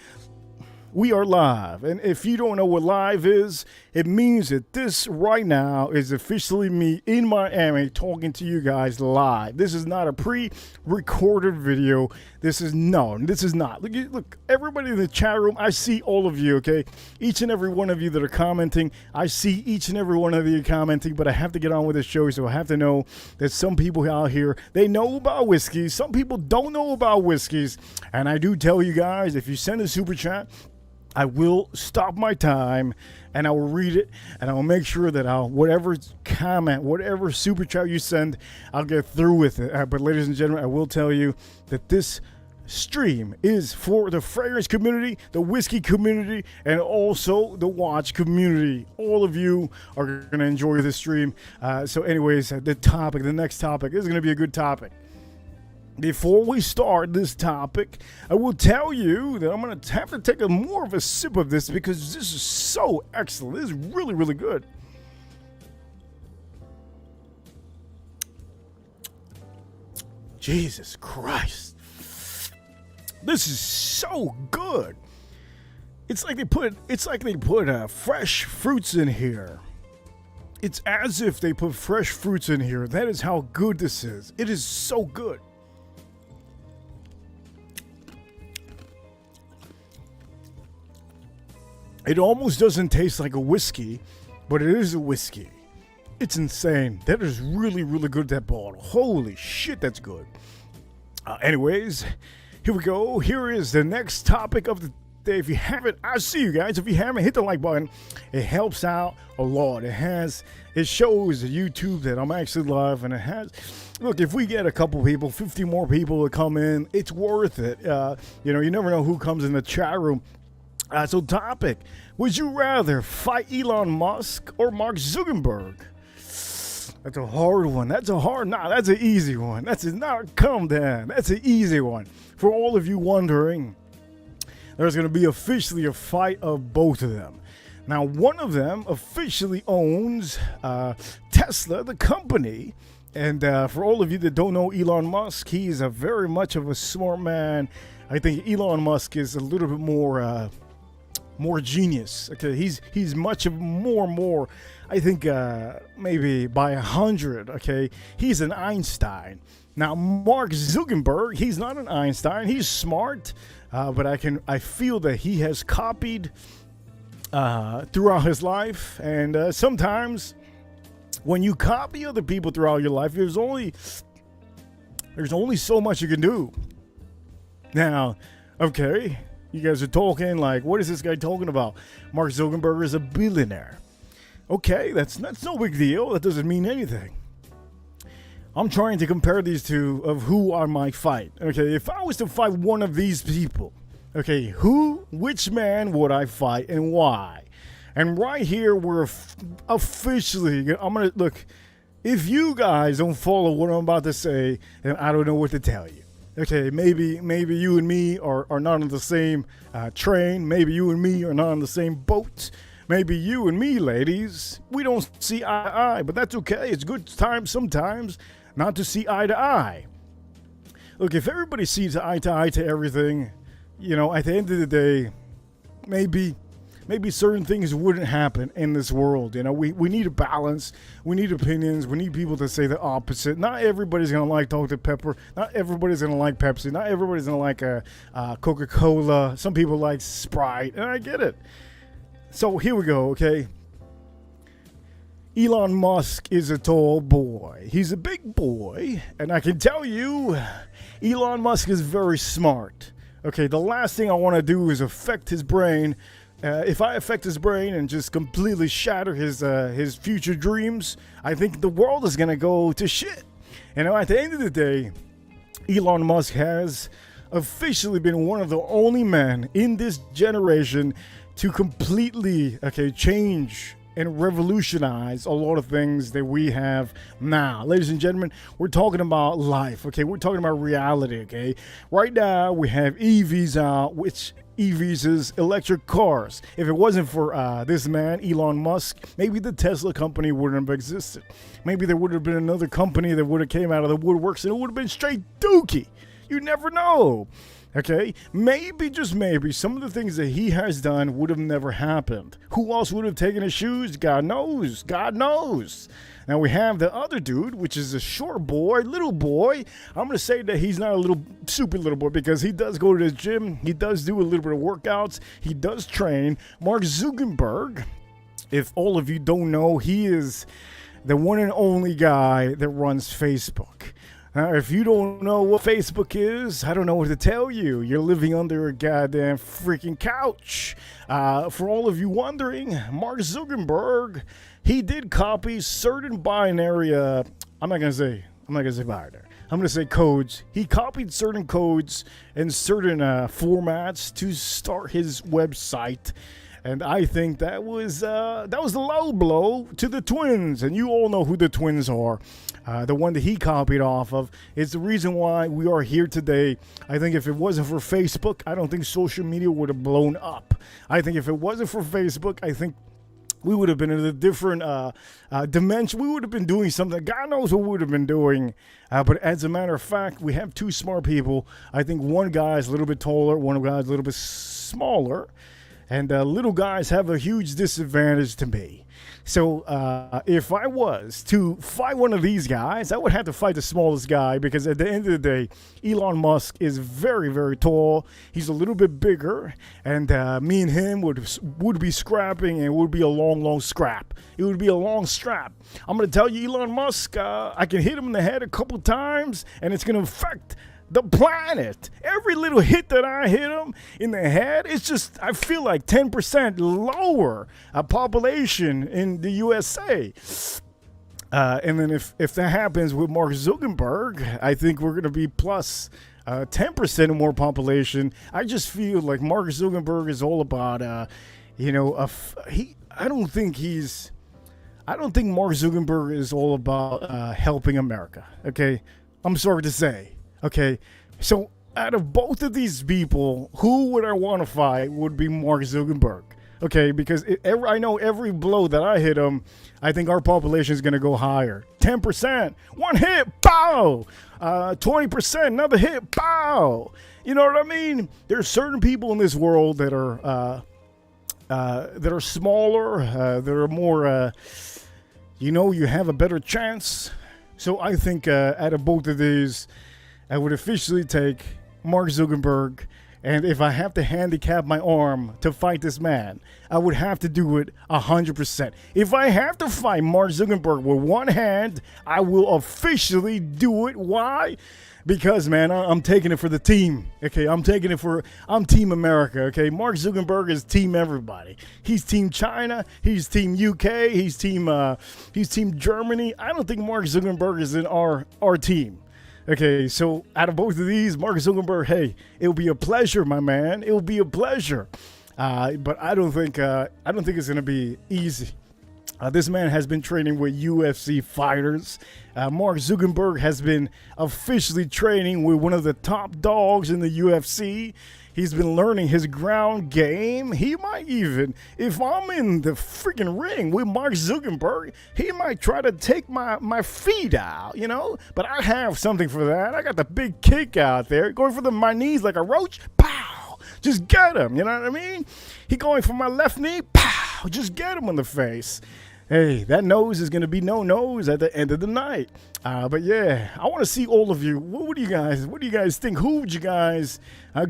We are live, and if you don't know what live is, it means that this right now is officially me in Miami talking to you guys live. This is not a pre-recorded video. This is not. Look, everybody in the chat room, I see all of you, okay? Each and every one of you that are commenting, I see each and every one of you commenting, but I have to get on with the show, so I have to know that some people out here, they know about whiskeys. Some people don't know about whiskeys, and I do tell you guys, if you send a super chat, I will stop my time and I will read it and I will make sure that whatever comment, whatever super chat you send, I'll get through with it. But ladies and gentlemen, I will tell you that this stream is for the fragrance community, the whiskey community, and also the watch community. All of you are going to enjoy this stream. So anyways, the next topic is going to be a good topic. Before we start this topic, I will tell you that I'm going to have to take more of a sip of this because this is so excellent. This is really, really good. Jesus Christ. This is so good. It's like they put fresh fruits in here. It's as if they put fresh fruits in here. That is how good this is. It is so good. It almost doesn't taste like a whiskey, but it is a whiskey. It's insane. That is really, really good, that bottle. Holy shit, that's good. Anyways, here we go. Here is the next topic of the day. If you haven't, I see you guys. If you haven't, hit the like button. It helps out a lot. It shows YouTube that I'm actually live, and it has. Look, if we get a couple people, 50 more people to come in, it's worth it. You never know who comes in the chat room. So topic, would you rather fight Elon Musk or Mark Zuckerberg? That's a hard one. That's an easy one. Calm down. That's an easy one. For all of you wondering, there's going to be officially a fight of both of them. Now, one of them officially owns Tesla, the company. And for all of you that don't know Elon Musk, he is very much of a smart man. I think Elon Musk is a little bit more genius. Okay, he's much of more. I think maybe by 100. Okay, he's an Einstein. Now Mark Zuckerberg, he's not an Einstein. He's smart, but I feel that he has copied throughout his life, and sometimes when you copy other people throughout your life, there's only so much you can do. Now, okay. You guys are talking like, what is this guy talking about? Mark Zuckerberg is a billionaire. Okay, that's no big deal. That doesn't mean anything. I'm trying to compare these two of who I might fight. Okay, if I was to fight one of these people, okay, which man would I fight and why? And right here, we're officially, look, if you guys don't follow what I'm about to say, then I don't know what to tell you. Okay, maybe you and me are not on the same train. Maybe you and me are not on the same boat. Maybe you and me, ladies, we don't see eye to eye, but that's okay. It's good time sometimes not to see eye to eye. Look, if everybody sees eye to everything, at the end of the day, maybe maybe certain things wouldn't happen in this world. You know, we need a balance. We need opinions. We need people to say the opposite. Not everybody's going to like Dr. Pepper. Not everybody's going to like Pepsi. Not everybody's going to like Coca-Cola. Some people like Sprite, and I get it. So here we go, okay? Elon Musk is a tall boy. He's a big boy, and I can tell you, Elon Musk is very smart. Okay, the last thing I want to do is affect his brain. If I affect his brain and just completely shatter his future dreams, I think the world is gonna go to shit. You know, at the end of the day, Elon Musk has officially been one of the only men in this generation to completely, change and revolutionize a lot of things that we have now. Ladies and gentlemen, we're talking about life, okay? We're talking about reality, okay? Right now, we have EVs out, which EVs is electric cars. If it wasn't for this man, Elon Musk, maybe the Tesla company wouldn't have existed. Maybe there would have been another company that would have came out of the woodworks and it would have been straight dookie. You never know. Okay, maybe, just maybe, some of the things that he has done would have never happened. Who else would have taken his shoes? God knows. God knows. Now we have the other dude, which is a short boy, little boy. I'm going to say that he's not a little, super little boy because he does go to the gym. He does do a little bit of workouts. He does train. Mark Zuckerberg, if all of you don't know, he is the one and only guy that runs Facebook. If you don't know what Facebook is, I don't know what to tell you. You're living under a goddamn freaking couch. For all of you wondering, Mark Zuckerberg, he did copy certain binary, I'm not going to say binary. I'm going to say codes. He copied certain codes and certain formats to start his website. And I think that was the low blow to the twins. And you all know who the twins are. The one that he copied off of. It's the reason why we are here today. I think if it wasn't for Facebook, I don't think social media would have blown up. I think if it wasn't for Facebook, I think we would have been in a different dimension. We would have been doing something. God knows what we would have been doing. But as a matter of fact, we have two smart people. I think one guy is a little bit taller. One guy is a little bit smaller. And little guys have a huge disadvantage to me. So if I was to fight one of these guys, I would have to fight the smallest guy because at the end of the day, Elon Musk is very, very tall. He's a little bit bigger. And me and him would be scrapping, and it would be a long, long scrap. It would be a long strap. I'm going to tell you, Elon Musk, I can hit him in the head a couple times, and it's going to affect the planet. Every little hit that I hit him in the head, it's just, I feel like 10% lower population in the USA. And then if that happens with Mark Zuckerberg, I think we're going to be plus 10% more population. I just feel like Mark Zuckerberg is all about, I don't think Mark Zuckerberg is all about helping America. Okay. I'm sorry to say. Okay, so out of both of these people, who would I want to fight would be Mark Zuckerberg. Okay, because I know every blow that I hit him, I think our population is going to go higher. 10%, one hit, pow! 20%, another hit, pow! You know what I mean? There's certain people in this world that are smaller, that are more, you have a better chance. So I think out of both of these, I would officially take Mark Zuckerberg, and if I have to handicap my arm to fight this man, I would have to do it 100%. If I have to fight Mark Zuckerberg with one hand, I will officially do it. Why? Because, man, I'm taking it for the team. Okay, I'm Team America. Okay, Mark Zuckerberg is Team everybody. He's Team China. He's Team UK. He's Team Germany. I don't think Mark Zuckerberg is in our team. Okay, so out of both of these, Mark Zuckerberg, hey, it'll be a pleasure, my man. It'll be a pleasure. But I don't think it's gonna be easy. This man has been training with UFC fighters. Mark Zuckerberg has been officially training with one of the top dogs in the UFC. He's been learning his ground game. He might even, if I'm in the freaking ring with Mark Zuckerberg, he might try to take my feet out, But I have something for that. I got the big kick out there, going for my knees like a roach. Pow! Just get him, you know what I mean? He going for my left knee, pow, just get him in the face. Hey, that nose is going to be no nose at the end of the night. But yeah, I want to see all of you. What do you guys think? Who would you guys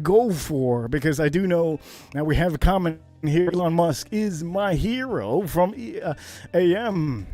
go for? Because I do know now we have a comment here. Elon Musk is my hero from AM.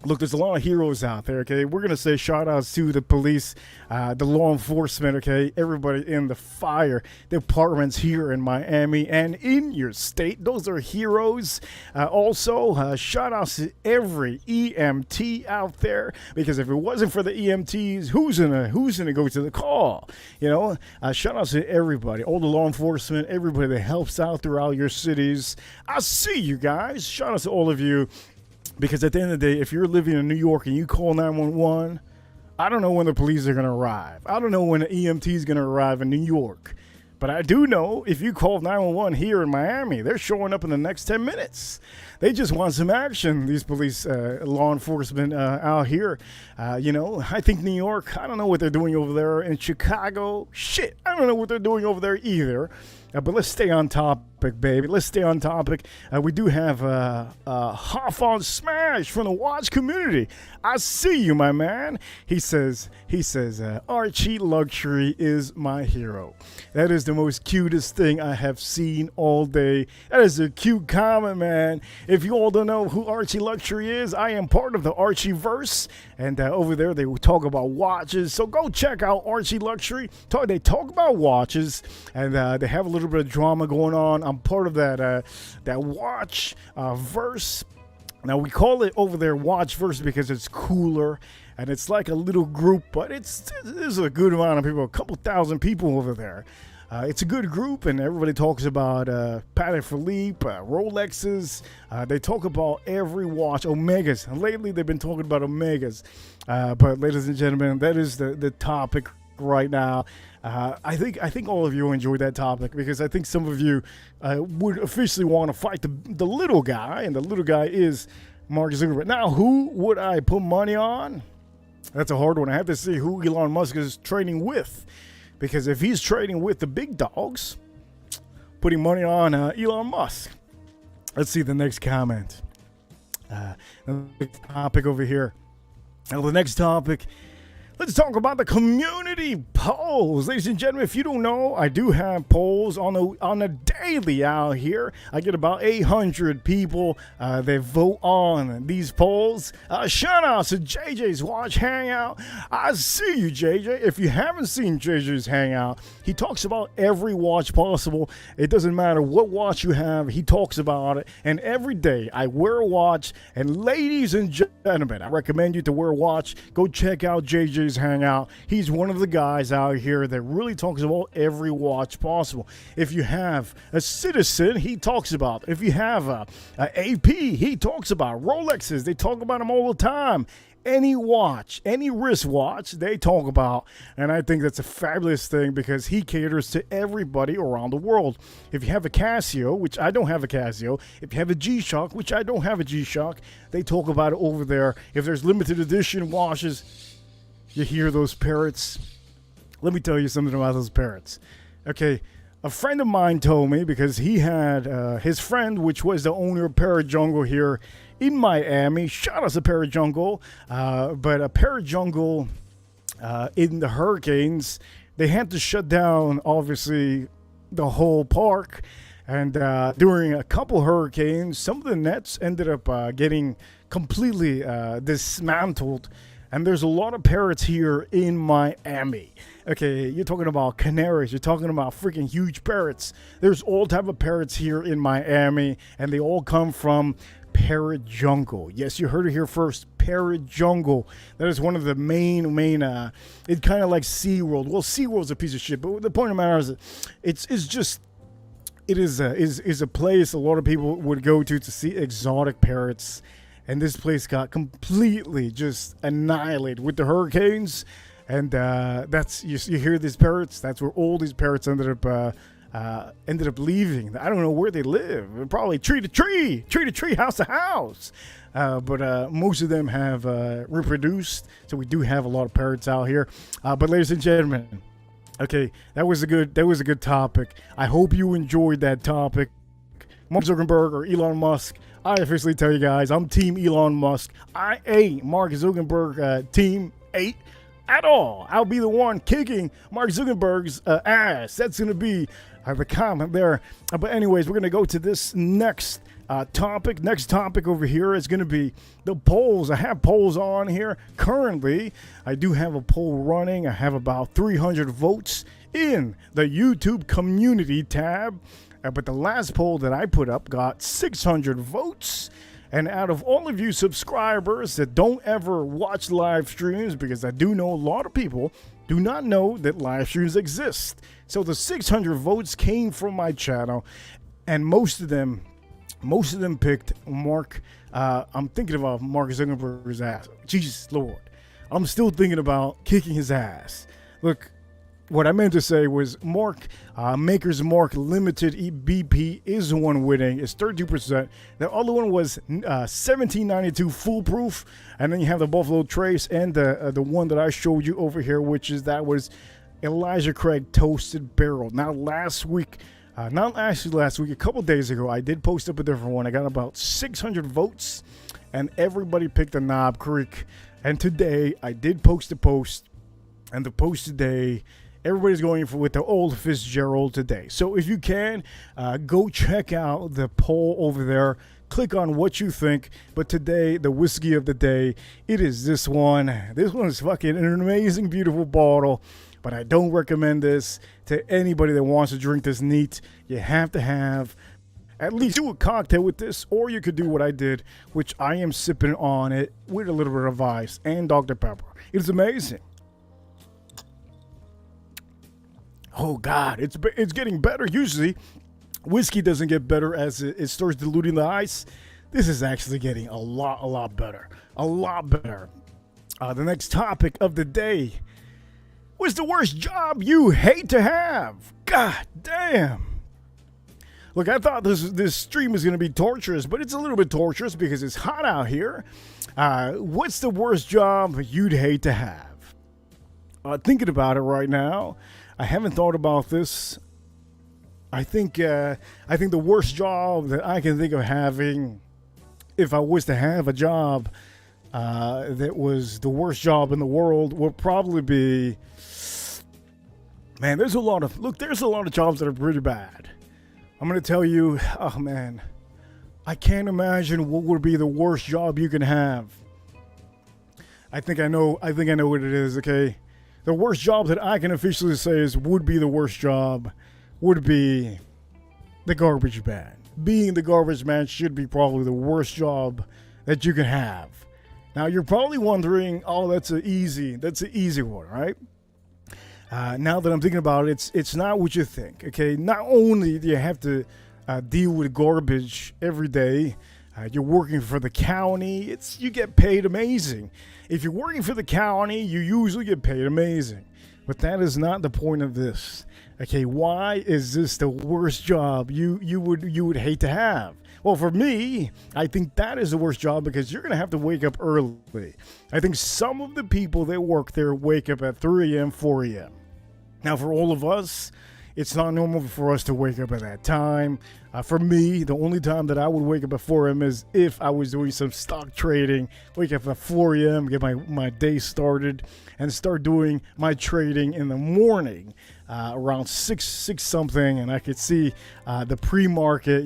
Look, there's a lot of heroes out there, okay? We're going to say shout-outs to the police, the law enforcement, okay? Everybody in the fire departments here in Miami and in your state. Those are heroes. Also, shout-outs to every EMT out there, because if it wasn't for the EMTs, who's gonna go to the call? You know, shout-outs to everybody, all the law enforcement, everybody that helps out throughout your cities. I see you guys. Shout-outs to all of you. Because at the end of the day, if you're living in New York and you call 911, I don't know when the police are going to arrive. I don't know when the EMT is going to arrive in New York. But I do know if you call 911 here in Miami, they're showing up in the next 10 minutes. They just want some action, these police, law enforcement out here. You know, I think New York, I don't know what they're doing over there. In Chicago, shit, I don't know what they're doing over there either. But let's stay on topic, baby. Let's stay on topic. We do have Hoff on Smash from the Watch community. I see you, my man. He says, Archie Luxury is my hero. That is the most cutest thing I have seen all day. That is a cute comment, man. If you all don't know who Archie Luxury is, I am part of the Archie-verse. And over there, they will talk about watches. So go check out Archie Luxury. They talk about watches, and they have a little bit of drama going on. I'm part of that watch verse. Now we call it over there watch verse because it's cooler and it's like a little group, but there's a good amount of people, a couple thousand people over there. It's a good group, and everybody talks about Patek Philippe, Rolexes. They talk about every watch, Omegas. And lately, they've been talking about Omegas. But ladies and gentlemen, that is the topic right now. I think all of you enjoyed that topic because I think some of you would officially want to fight the little guy, and the little guy is Mark Zuckerberg. Now, who would I put money on? That's a hard one. I have to see who Elon Musk is trading with. Because if he's trading with the big dogs, putting money on Elon Musk. Let's see the next comment. The next topic over here. Now, the next topic, let's talk about the community polls. Ladies and gentlemen, if you don't know, I do have polls on a daily out here. I get about 800 people that vote on these polls. Shout out to JJ's Watch Hangout. I see you, JJ. If you haven't seen JJ's Hangout, he talks about every watch possible. It doesn't matter what watch you have, he talks about it. And every day I wear a watch. And ladies and gentlemen, I recommend you to wear a watch. Go check out JJ's Hangout. He's one of the guys out here that really talks about every watch possible. If you have a Citizen, he talks about. If you have a AP, he talks about. Rolexes, they talk about them all the time. Any watch, any wristwatch, they talk about. And I think that's a fabulous thing because he caters to everybody around the world. If you have a Casio, which I don't have a Casio, if you have a G-Shock, which I don't have a G-Shock, they talk about it over there. If there's limited edition watches, you hear those parrots. Let me tell you something about those parrots. Okay, a friend of mine told me because he had his friend, which was the owner of Parrot Jungle here in Miami. Shout out to Parrot Jungle. But a Parrot Jungle in the hurricanes, they had to shut down, obviously, the whole park. And during a couple hurricanes, some of the nets ended up getting completely dismantled. And there's a lot of parrots here in Miami. Okay, you're talking about canaries. You're talking about freaking huge parrots. There's all type of parrots here in Miami, and they all come from Parrot Jungle. Yes, you heard it here first. Parrot Jungle. That is one of the main. It's kind of like SeaWorld. Well, SeaWorld's a piece of shit, but the point of the matter is, it is a place a lot of people would go to see exotic parrots. And this place got completely just annihilated with the hurricanes. And that's you hear these parrots. That's where all these parrots ended up leaving. I don't know where they live. Probably tree to tree, house to house. But most of them have reproduced. So we do have a lot of parrots out here. But ladies and gentlemen, Okay, that was a good topic. I hope you enjoyed that topic. Mark Zuckerberg or Elon Musk. I officially tell you guys, I'm Team Elon Musk. I ain't Mark Zuckerberg Team 8 at all. I'll be the one kicking Mark Zuckerberg's ass. That's going to be the comment there. But anyways, we're going to go to this next topic. Next topic over here is going to be the polls. I have polls on here currently. I do have a poll running. I have about 300 votes in the YouTube community tab. But the last poll that I put up got 600 votes. And out of all of you subscribers that don't ever watch live streams, because I do know a lot of people do not know that live streams exist. So the 600 votes came from my channel, and most of them picked Mark. I'm thinking about Mark Zuckerberg's ass. Jesus Lord. I'm still thinking about kicking his ass. Look, what I meant to say was Mark, Maker's Mark Limited BP is the one winning. It's 32%. The other one was 1792 Foolproof. And then you have the Buffalo Trace and the one that I showed you over here, which is that was Elijah Craig Toasted Barrel. Now last week, not actually last week, a couple days ago, I did post up a different one. I got about 600 votes and everybody picked the Knob Creek. And today I did post a post, and the post today, everybody's going for with the Old Fitzgerald today. So if you can, go check out the poll over there. Click on what you think. But today, the whiskey of the day, it is this one. This one is fucking an amazing, beautiful bottle. But I don't recommend this to anybody that wants to drink this neat. You have to have at least do a cocktail with this, or you could do what I did, which I am sipping on it with a little bit of ice and Dr. Pepper. It's amazing. Oh God, it's getting better. Usually, whiskey doesn't get better as it starts diluting the ice. This is actually getting a lot better. A lot better. The next topic of the day was the worst job you hate to have. God damn. Look, I thought this stream was going to be torturous, but it's a little bit torturous because it's hot out here. What's the worst job you'd hate to have? Thinking about it right now, I haven't thought about this. I think the worst job that I can think of having, if I was to have a job that was the worst job in the world, would probably be, man, there's a lot of jobs that are pretty bad. I'm going to tell you, oh man, I can't imagine what would be the worst job you can have. I think I know what it is, okay? The worst job that I can officially say would be the worst job would be the garbage man. Being the garbage man should be probably the worst job that you can have. Now you're probably wondering, oh, that's an easy one, right? Now that I'm thinking about it, it's not what you think, okay? Not only do you have to deal with garbage every day, you're working for the county, you get paid amazing. If you're working for the county, you usually get paid amazing. But that is not the point of this. Okay, why is this the worst job you would hate to have? Well, for me, I think that is the worst job because you're going to have to wake up early. I think some of the people that work there wake up at 3 a.m., 4 a.m. Now, for all of us, it's not normal for us to wake up at that time. For me, the only time that I would wake up at 4 a.m. is if I was doing some stock trading. Wake up at 4 a.m., get my day started, and start doing my trading in the morning around 6 something, and I could see the pre-market,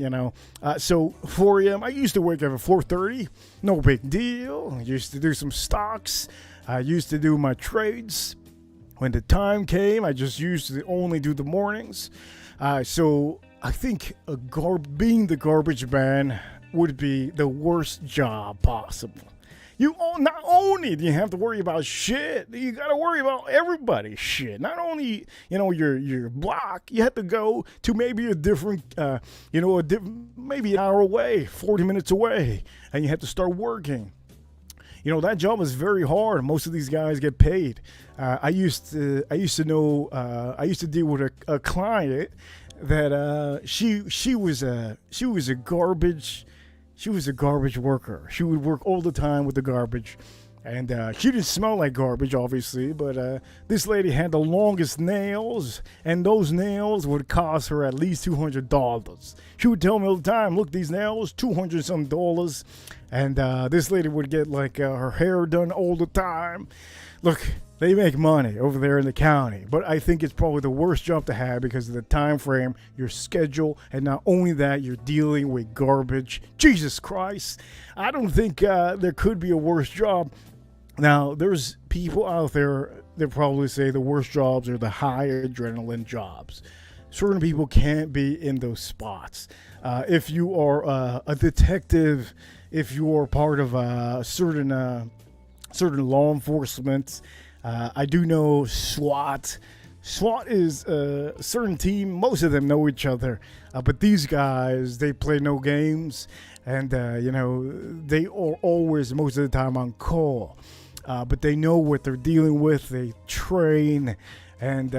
So 4 a.m., I used to wake up at 4:30. No big deal. I used to do some stocks. I used to do my trades. When the time came, I just used to only do the mornings. So I think being the garbage man would be the worst job possible. Not only do you have to worry about shit, you got to worry about everybody's shit. Not only, your block, you have to go to maybe a different, maybe an hour away, 40 minutes away, and you have to start working. That job is very hard. Most of these guys get paid. I used to deal with a client that she was a garbage worker. She would work all the time with the garbage, And she didn't smell like garbage, obviously, but this lady had the longest nails, and those nails would cost her at least $200. She would tell me all the time, look, these nails, $200 some dollars. And this lady would get like her hair done all the time. Look, they make money over there in the county, but I think it's probably the worst job to have because of the time frame, your schedule, and not only that, you're dealing with garbage. Jesus Christ, I don't think there could be a worse job. Now, there's people out there that probably say the worst jobs are the high adrenaline jobs. Certain people can't be in those spots. If you are a detective, if you are part of a certain law enforcement, I do know SWAT. SWAT is a certain team. Most of them know each other, but these guys, they play no games, and they are always most of the time on call. But they know what they're dealing with. They train, and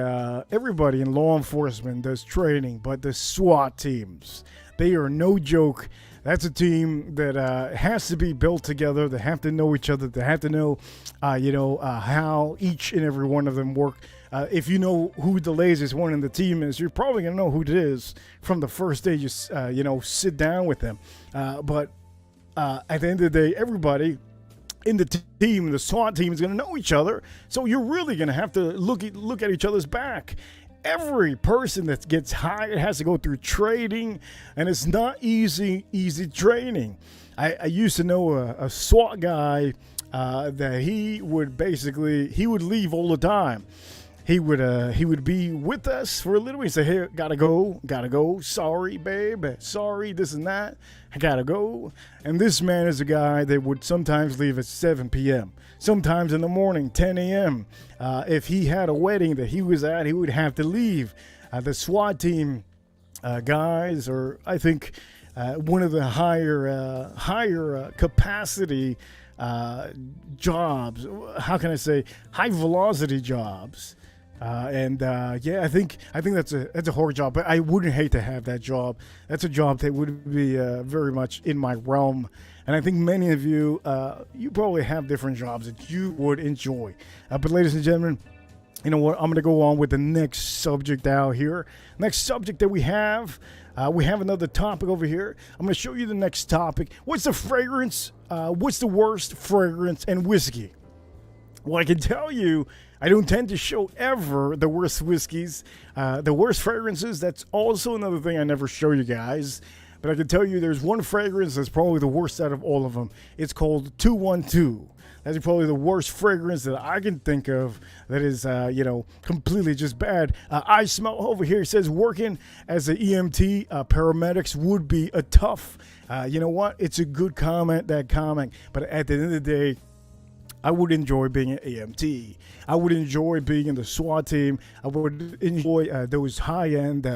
everybody in law enforcement does training. But the SWAT teams, they are no joke. That's a team that has to be built together. They have to know each other. They have to know, how each and every one of them work. If you know who the laziest one in the team is, you're probably gonna know who it is from the first day you sit down with them. But at the end of the day, everybody in the team, the SWAT team, is going to know each other. So you're really going to have to look at each other's back. Every person that gets hired has to go through training, and it's not easy training. I used to know a SWAT guy that he would leave all the time. He would be with us for a little bit. He'd say, hey, gotta go. Sorry, babe. Sorry, this and that. I gotta go. And this man is a guy that would sometimes leave at 7 p.m. Sometimes in the morning, 10 a.m. If he had a wedding that he was at, he would have to leave. The SWAT team guys are, I think, one of the higher capacity jobs. How can I say? High velocity jobs. I think that's a hard job, but I wouldn't hate to have that job. That's a job that would be very much in my realm, and I think many of you, you probably have different jobs that you would enjoy. But ladies and gentlemen, you know what? I'm going to go on with the next subject out here. Next subject that we have another topic over here. I'm going to show you the next topic. What's the fragrance? What's the worst fragrance in whiskey? Well, I can tell you, I don't tend to show ever the worst whiskeys, the worst fragrances. That's also another thing I never show you guys. But I can tell you there's one fragrance that's probably the worst out of all of them. It's called 212. That's probably the worst fragrance that I can think of that is, completely just bad. I smell over here. It says working as an EMT, paramedics would be a tough. You know what? It's a good comment, that comment. But at the end of the day, I would enjoy being an EMT. I would enjoy being in the SWAT team. I would enjoy those high-end,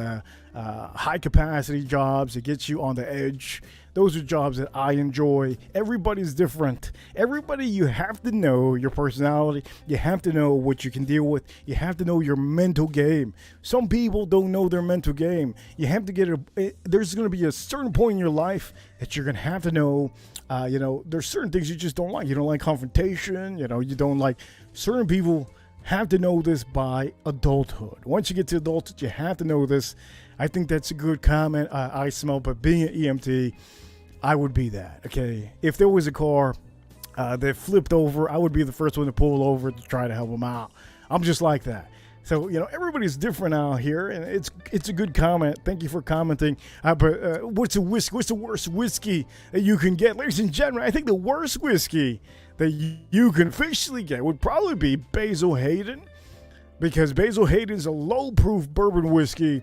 high-capacity jobs that get you on the edge. Those are jobs that I enjoy. Everybody's different. Everybody, you have to know your personality. You have to know what you can deal with. You have to know your mental game. Some people don't know their mental game. You have to there's going to be a certain point in your life that you're going to have to know. There's certain things you just don't like. You don't like confrontation. You don't like. Certain people have to know this by adulthood. Once you get to adulthood, you have to know this. I think that's a good comment. I smell, but being an EMT, I would be that. Okay, if there was a car that flipped over, I would be the first one to pull over to try to help them out. I'm just like that. So, everybody's different out here, and it's a good comment. Thank you for commenting. But what's the worst whiskey that you can get? Ladies and gentlemen, I think the worst whiskey that you can officially get would probably be Basil Hayden, because Basil Hayden is a low-proof bourbon whiskey.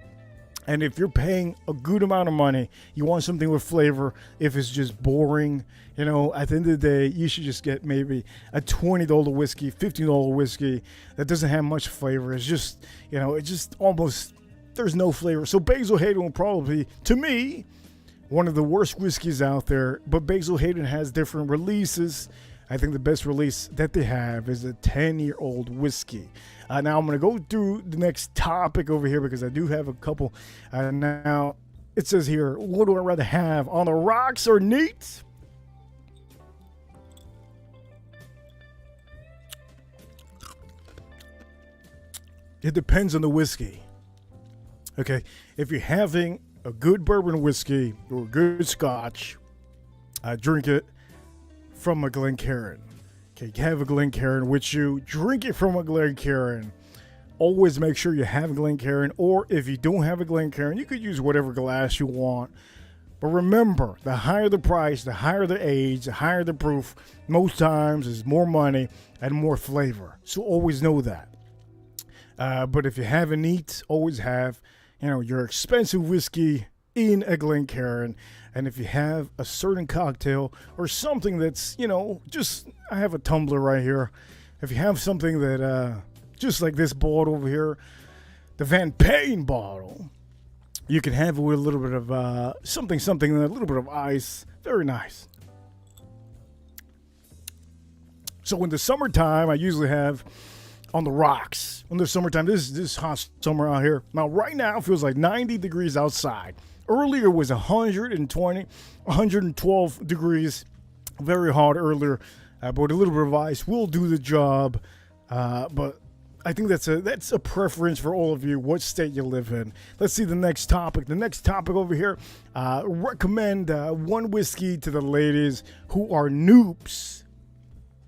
And if you're paying a good amount of money, you want something with flavor. If it's just boring, at the end of the day, you should just get maybe a $20 whiskey, $15 whiskey that doesn't have much flavor. It's just, it's just almost, there's no flavor. So Basil Hayden will probably, to me, one of the worst whiskeys out there. But Basil Hayden has different releases. I think the best release that they have is a 10-year-old whiskey. Now I'm going to go through the next topic over here because I do have a couple. Now it says here, what do I rather have, on the rocks or neat? It depends on the whiskey. Okay, if you're having a good bourbon whiskey or good scotch, drink it from a Glencairn. Okay, have a Glencairn with you. Drink it from a Glencairn. Always make sure you have a Glencairn, or if you don't have a Glencairn, you could use whatever glass you want. But remember, the higher the price, the higher the age, the higher the proof, most times is more money and more flavor. So always know that. But if you have a neat, always have, your expensive whiskey in a Glencairn. And if you have a certain cocktail or something that's, I have a tumbler right here. If you have something that, just like this bottle over here, the Van PAYNE bottle, you can have it with a little bit of something, a little bit of ice. Very nice. So in the summertime, I usually have on the rocks. In the summertime, this hot summer out here. Now, right now, it feels like 90 degrees outside. Earlier was 120, 112 degrees. Very hot earlier. But with a little bit of ice will do the job. But I think that's a preference for all of you, what state you live in. Let's see the next topic. The next topic over here, recommend one whiskey to the ladies who are noobs.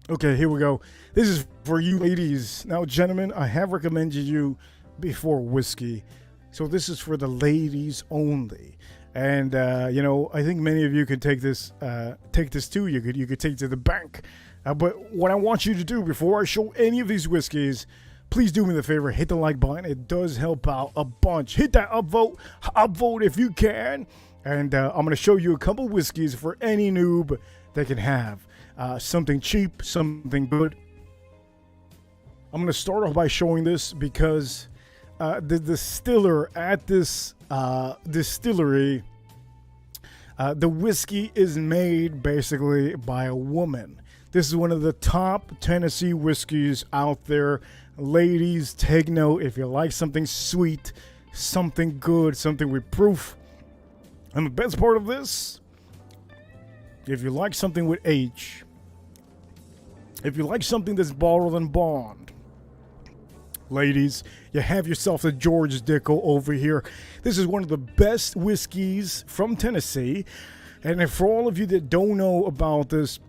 Okay, here we go. This is for you ladies. Now, gentlemen, I have recommended you before whiskey. So this is for the ladies only. And, I think many of you could take this too. You could take it to the bank. But what I want you to do before I show any of these whiskeys, please do me the favor, hit the like button. It does help out a bunch. Hit that upvote if you can. And I'm going to show you a couple whiskeys for any noob that can have. Something cheap, something good. I'm going to start off by showing this because the distiller at this distillery, the whiskey is made basically by a woman. This is one of the top Tennessee whiskeys out there. Ladies, take note. If you like something sweet, something good, something with proof. And the best part of this, if you like something with H, if you like something that's bottled and bond, ladies, you have yourself a George Dickel over here. This is one of the best whiskeys from Tennessee. And if for all of you that don't know about this,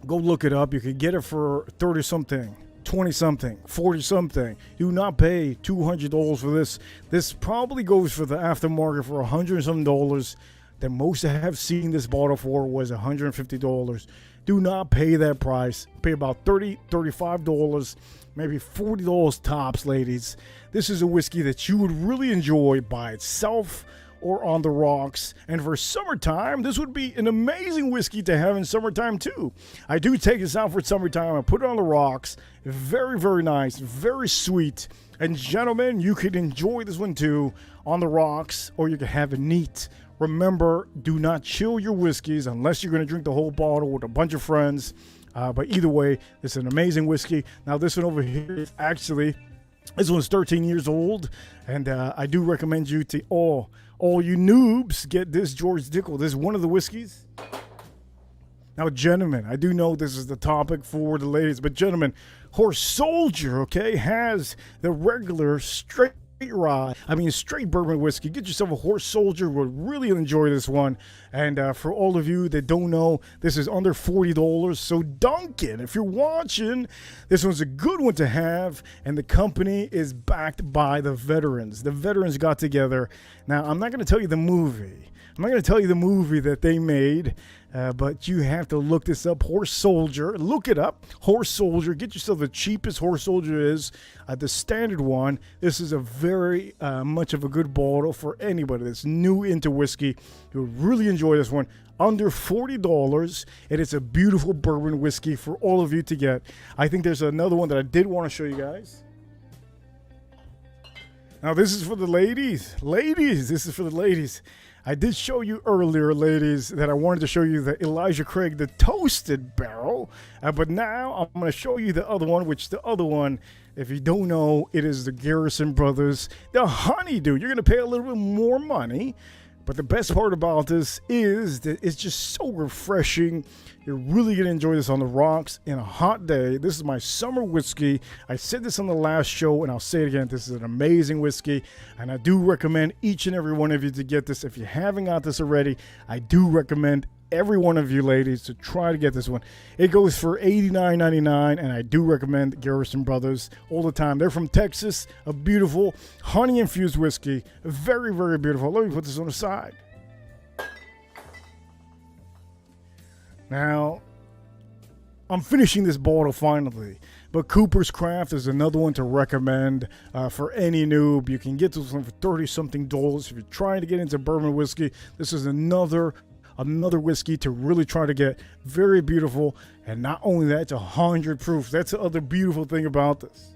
go look it up. You can get it for 30-something, 20-something, 40-something. Do not pay $200 for this. This probably goes for the aftermarket for $100-something. The most I have seen this bottle for was $150. Do not pay that price. Pay about $30, $35, maybe $40 tops, ladies. This is a whiskey that you would really enjoy by itself or on the rocks. And for summertime, this would be an amazing whiskey to have in summertime too. I do take this out for summertime. I put it on the rocks. Very, very nice. Very sweet. And gentlemen, you could enjoy this one too on the rocks, or you could have it neat. Remember, do not chill your whiskeys unless you're going to drink the whole bottle with a bunch of friends. But either way, it's an amazing whiskey. Now, this one over here is actually, this one's 13 years old. And I do recommend you to all you noobs get this George Dickel. This is one of the whiskeys. Now, gentlemen, I do know this is the topic for the ladies. But gentlemen, Horse Soldier, okay, has the regular straight bourbon whiskey. Get yourself a Horse Soldier. Would really enjoy this one. And for all of you that don't know, this is under $40. So Duncan, if you're watching, this one's a good one to have. And the company is backed by the veterans. The veterans got together. Now, I'm not going to tell you the movie. I'm not going to tell you the movie that they made, but you have to look this up. Horse Soldier. Look it up. Horse Soldier. Get yourself the cheapest Horse Soldier is. The standard one. This is a very much of a good bottle for anybody that's new into whiskey. You'll really enjoy this one. Under $40. And it's a beautiful bourbon whiskey for all of you to get. I think there's another one that I did want to show you guys. Now, this is for the ladies. Ladies, this is for the ladies. I did show you earlier, ladies, that I wanted to show you the Elijah Craig, the toasted barrel. But now I'm going to show you the other one, which the other one, if you don't know, it is the Garrison Brothers, the Honeydew. You're going to pay a little bit more money, But the best part about this is that it's just so refreshing. You're really going to enjoy this on the rocks in a hot day. This is my summer whiskey. I said this on the last show, and I'll say it again. This is an amazing whiskey, and I do recommend each and every one of you to get this. If you haven't got this already, I do recommend every one of you ladies to try to get this one. It goes for $89.99, and I do recommend Garrison Brothers all the time. They're from Texas, a beautiful honey-infused whiskey. Very, very beautiful. Let me put this on the side. Now, I'm finishing this bottle finally, but Cooper's Craft is another one to recommend for any noob. You can get this one for $30-something. If you're trying to get into bourbon whiskey, this is another whiskey to really try to get. Very beautiful, and not only that, it's 100 proof. That's the other beautiful thing about this.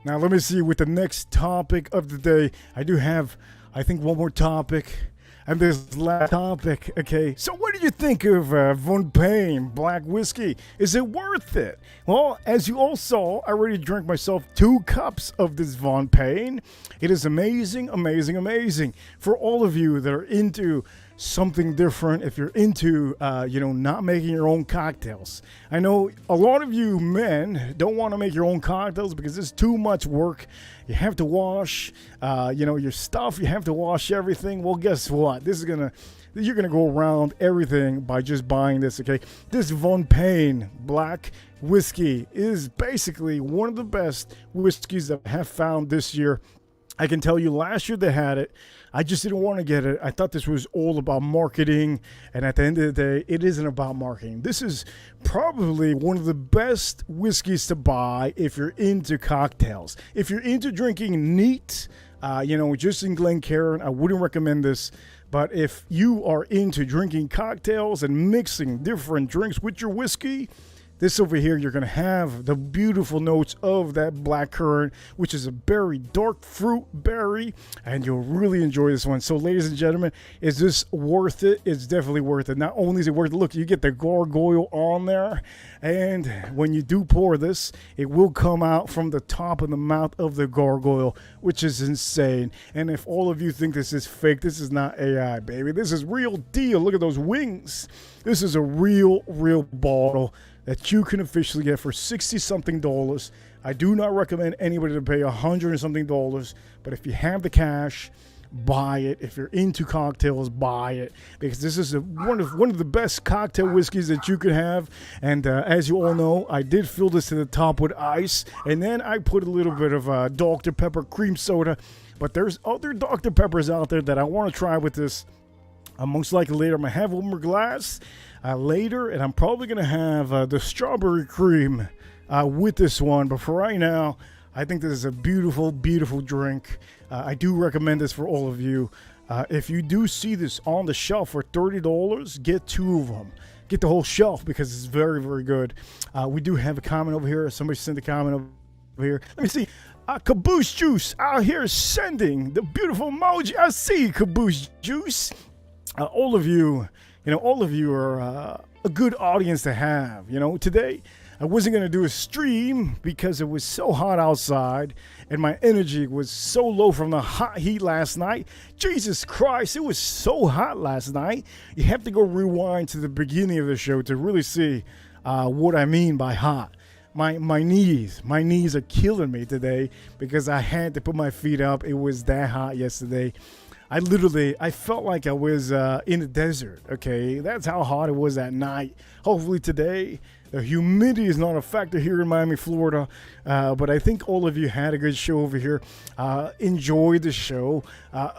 Now let me see with the next topic of the day. I do have, I think, one more topic, and this last topic. Okay, so what did you think of Von PAYNE black whiskey? Is it worth it? Well, as you all saw, I already drank myself 2 cups of this Von PAYNE. It is amazing, amazing, amazing. For all of you that are into something different, if you're into, not making your own cocktails. I know a lot of you men don't want to make your own cocktails because it's too much work. You have to wash, your stuff. You have to wash everything. Well, guess what? You're gonna go around everything by just buying this. Okay, this Von PAYNE black whiskey is basically one of the best whiskeys that I have found this year. I can tell you last year they had it. I just didn't want to get it. I thought this was all about marketing. And at the end of the day, it isn't about marketing. This is probably one of the best whiskeys to buy if you're into cocktails. If you're into drinking neat, just in Glencairn, I wouldn't recommend this. But if you are into drinking cocktails and mixing different drinks with your whiskey, this over here, you're going to have the beautiful notes of that blackcurrant, which is a berry, dark fruit berry, and you'll really enjoy this one. So, ladies and gentlemen, is this worth it? It's definitely worth it. Not only is it worth it, look, you get the gargoyle on there, and when you do pour this, it will come out from the top of the mouth of the gargoyle, which is insane. And if all of you think this is fake, this is not AI, baby. This is real deal. Look at those wings. This is a real bottle that you can officially get for $60-something. I do not recommend anybody to pay $100-something, but if you have the cash, buy it. If you're into cocktails, buy it, because this is one of the best cocktail whiskeys that you could have. And as you all know, I did fill this to the top with ice, and then I put a little bit of Dr. Pepper cream soda. But there's other Dr. Peppers out there that I want to try with this. Most likely later, I'm going to have one more glass later, and I'm probably going to have the strawberry cream with this one. But for right now, I think this is a beautiful, beautiful drink. I do recommend this for all of you. If you do see this on the shelf for $30, get 2 of them. Get the whole shelf because it's very, very good. We do have a comment over here. Somebody sent a comment over here. Let me see. Caboose Juice out here sending the beautiful emoji. I see Caboose Juice. All of you are a good audience to have. Today I wasn't going to do a stream because it was so hot outside and my energy was so low from the hot heat last night. Jesus Christ, it was so hot last night. You have to go rewind to the beginning of the show to really see what I mean by hot. My knees are killing me today because I had to put my feet up. It was that hot yesterday. I felt like I was in the desert, okay? That's how hot it was that night. Hopefully today, the humidity is not a factor here in Miami, Florida. But I think all of you had a good show over here. Enjoyed the show.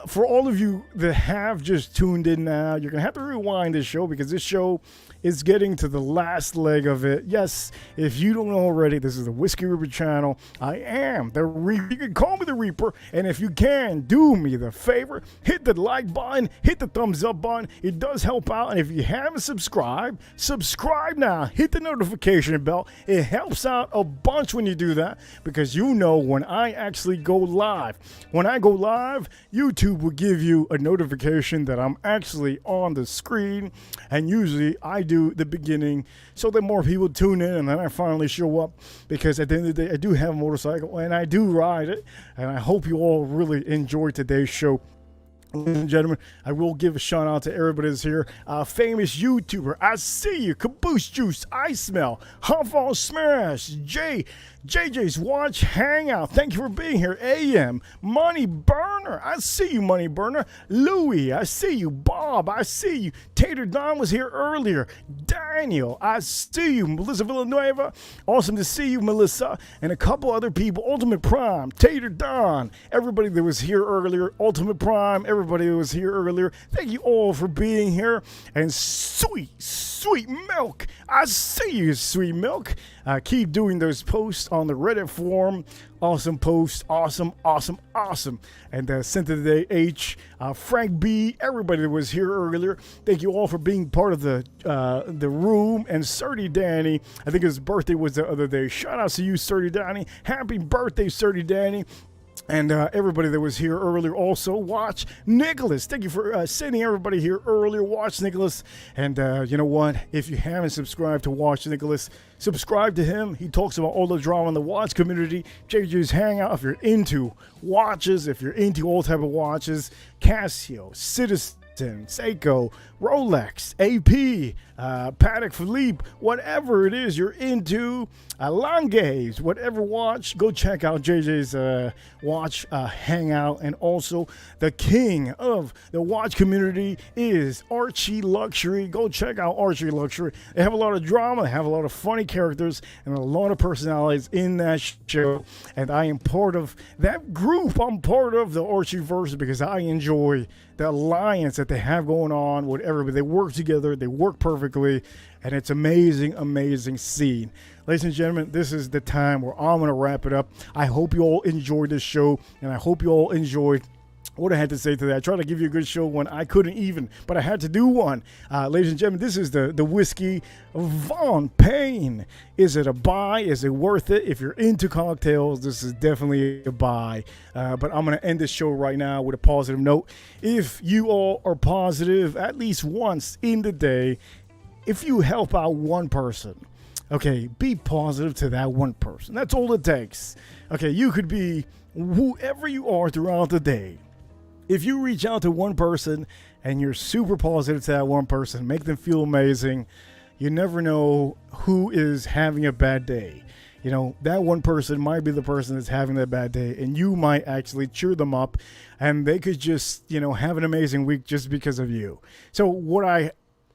For all of you that have just tuned in now, you're going to have to rewind this show because this show is getting to the last leg of it. Yes, if you don't know already, this is the Whiskey Reaper channel. I am the Reaper. You can call me the Reaper. And if you can, do me the favor, hit the like button, hit the thumbs up button. It does help out. And if you haven't subscribed, subscribe now. Hit the notification notification bell. It helps out a bunch when you do that, because you know when I actually go live. When I go live, YouTube will give you a notification that I'm actually on the screen, and usually I do the beginning so that more people tune in, and then I finally show up, because at the end of the day, I do have a motorcycle and I do ride it, and I hope you all really enjoyed today's show. Ladies and gentlemen, I will give a shout out to everybody that's here. Famous YouTuber, I see you. Caboose Juice, I Smell, Huffall Smash, JJ's Watch Hangout. Thank you for being here. AM, Money Burner, I see you, Money Burner. Louie, I see you. Bob, I see you. Tater Don was here earlier. Daniel, I see you. Melissa Villanueva, awesome to see you, Melissa. And a couple other people. Ultimate Prime, Tater Don, everybody that was here earlier. Ultimate Prime, everybody that was here earlier. Thank you all for being here. And Sweet Milk, I see you, Sweet Milk. Keep doing those posts on the Reddit forum. Awesome post, awesome. And Cynthia Today H, Frank B, everybody that was here earlier. Thank you all for being part of the room. And Surdy Danny, I think his birthday was the other day. Shout out to you, Surdy Danny. Happy birthday, Surdy Danny. And everybody that was here earlier also. Watch Nicholas. Thank you for sending everybody here earlier. Watch Nicholas. And you know what? If you haven't subscribed to Watch Nicholas, subscribe to him. He talks about all the drama in the watch community. JJ's Hangout. If you're into watches, if you're into all type of watches, Casio, Citizen, Seiko, Rolex, AP, Patek Philippe, whatever it is you're into, Langes, whatever watch, go check out JJ's watch hangout. And also the king of the watch community is Archie Luxury. Go check out Archie Luxury. They have a lot of drama, they have a lot of funny characters, and a lot of personalities in that show. And I am part of that group. I'm part of the Archieverse because I enjoy the alliance that they have going on with everybody. They work together, they work perfectly, and it's amazing scene. Ladies and gentlemen, this is the time where I'm going to wrap it up. I hope you all enjoyed this show, and I hope you all enjoyed what I had to say today. I tried to give you a good show when I couldn't even, but I had to do one. Ladies and gentlemen, this is the whiskey Von PAYNE. Is it a buy? Is it worth it? If you're into cocktails, this is definitely a buy. But I'm going to end this show right now with a positive note. If you all are positive at least once in the day, if you help out one person, okay, be positive to that one person. That's all it takes. Okay, you could be whoever you are throughout the day. If you reach out to one person and you're super positive to that one person, make them feel amazing, you never know who is having a bad day. You know, that one person might be the person that's having that bad day, and you might actually cheer them up, and they could just, you know, have an amazing week just because of you. So what I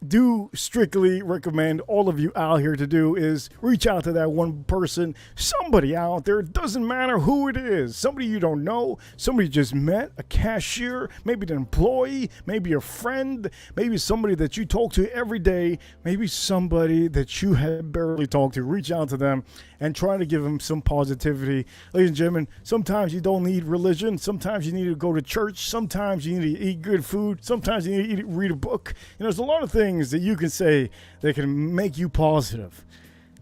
do strictly recommend all of you out here to do is reach out to that one person, somebody out there. It doesn't matter who it is, somebody you don't know, somebody you just met, a cashier, maybe an employee, maybe a friend, maybe somebody that you talk to every day, maybe somebody that you have barely talked to. Reach out to them and try to give them some positivity. Ladies and gentlemen, sometimes you don't need religion. Sometimes you need to go to church. Sometimes you need to eat good food. Sometimes you need to read a book. You know, there's a lot of things that you can say that can make you positive.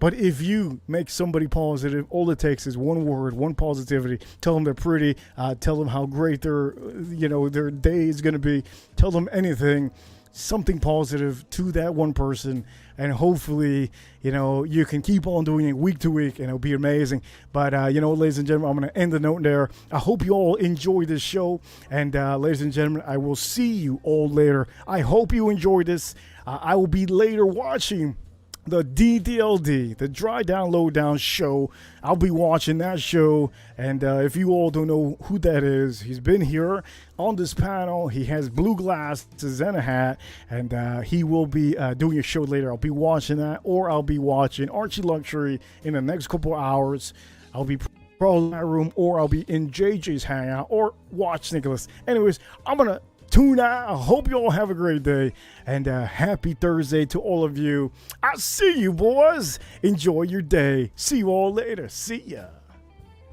But if you make somebody positive, all it takes is one word, one positivity. Tell them they're pretty. Tell them how great their day is going to be. Tell them anything, something positive to that one person, and hopefully, you can keep on doing it week to week, and it'll be amazing. But, ladies and gentlemen, I'm going to end the note there. I hope you all enjoy this show, and ladies and gentlemen, I will see you all later. I hope you enjoyed this. I will be later watching the DDLD, the Dry Down Low Down show. I'll be watching that show, and if you all don't know who that is, he's been here on this panel. He has blue glasses and a hat, and he will be doing a show later. I'll be watching that, or I'll be watching Archie Luxury in the next couple hours. I'll be probably in that room, or I'll be in JJ's Hangout, or watch Nicholas. Anyways, I'm gonna tune out. I hope you all have a great day, and happy Thursday to all of you. I'll see you, boys. Enjoy your day. See you all later. See ya.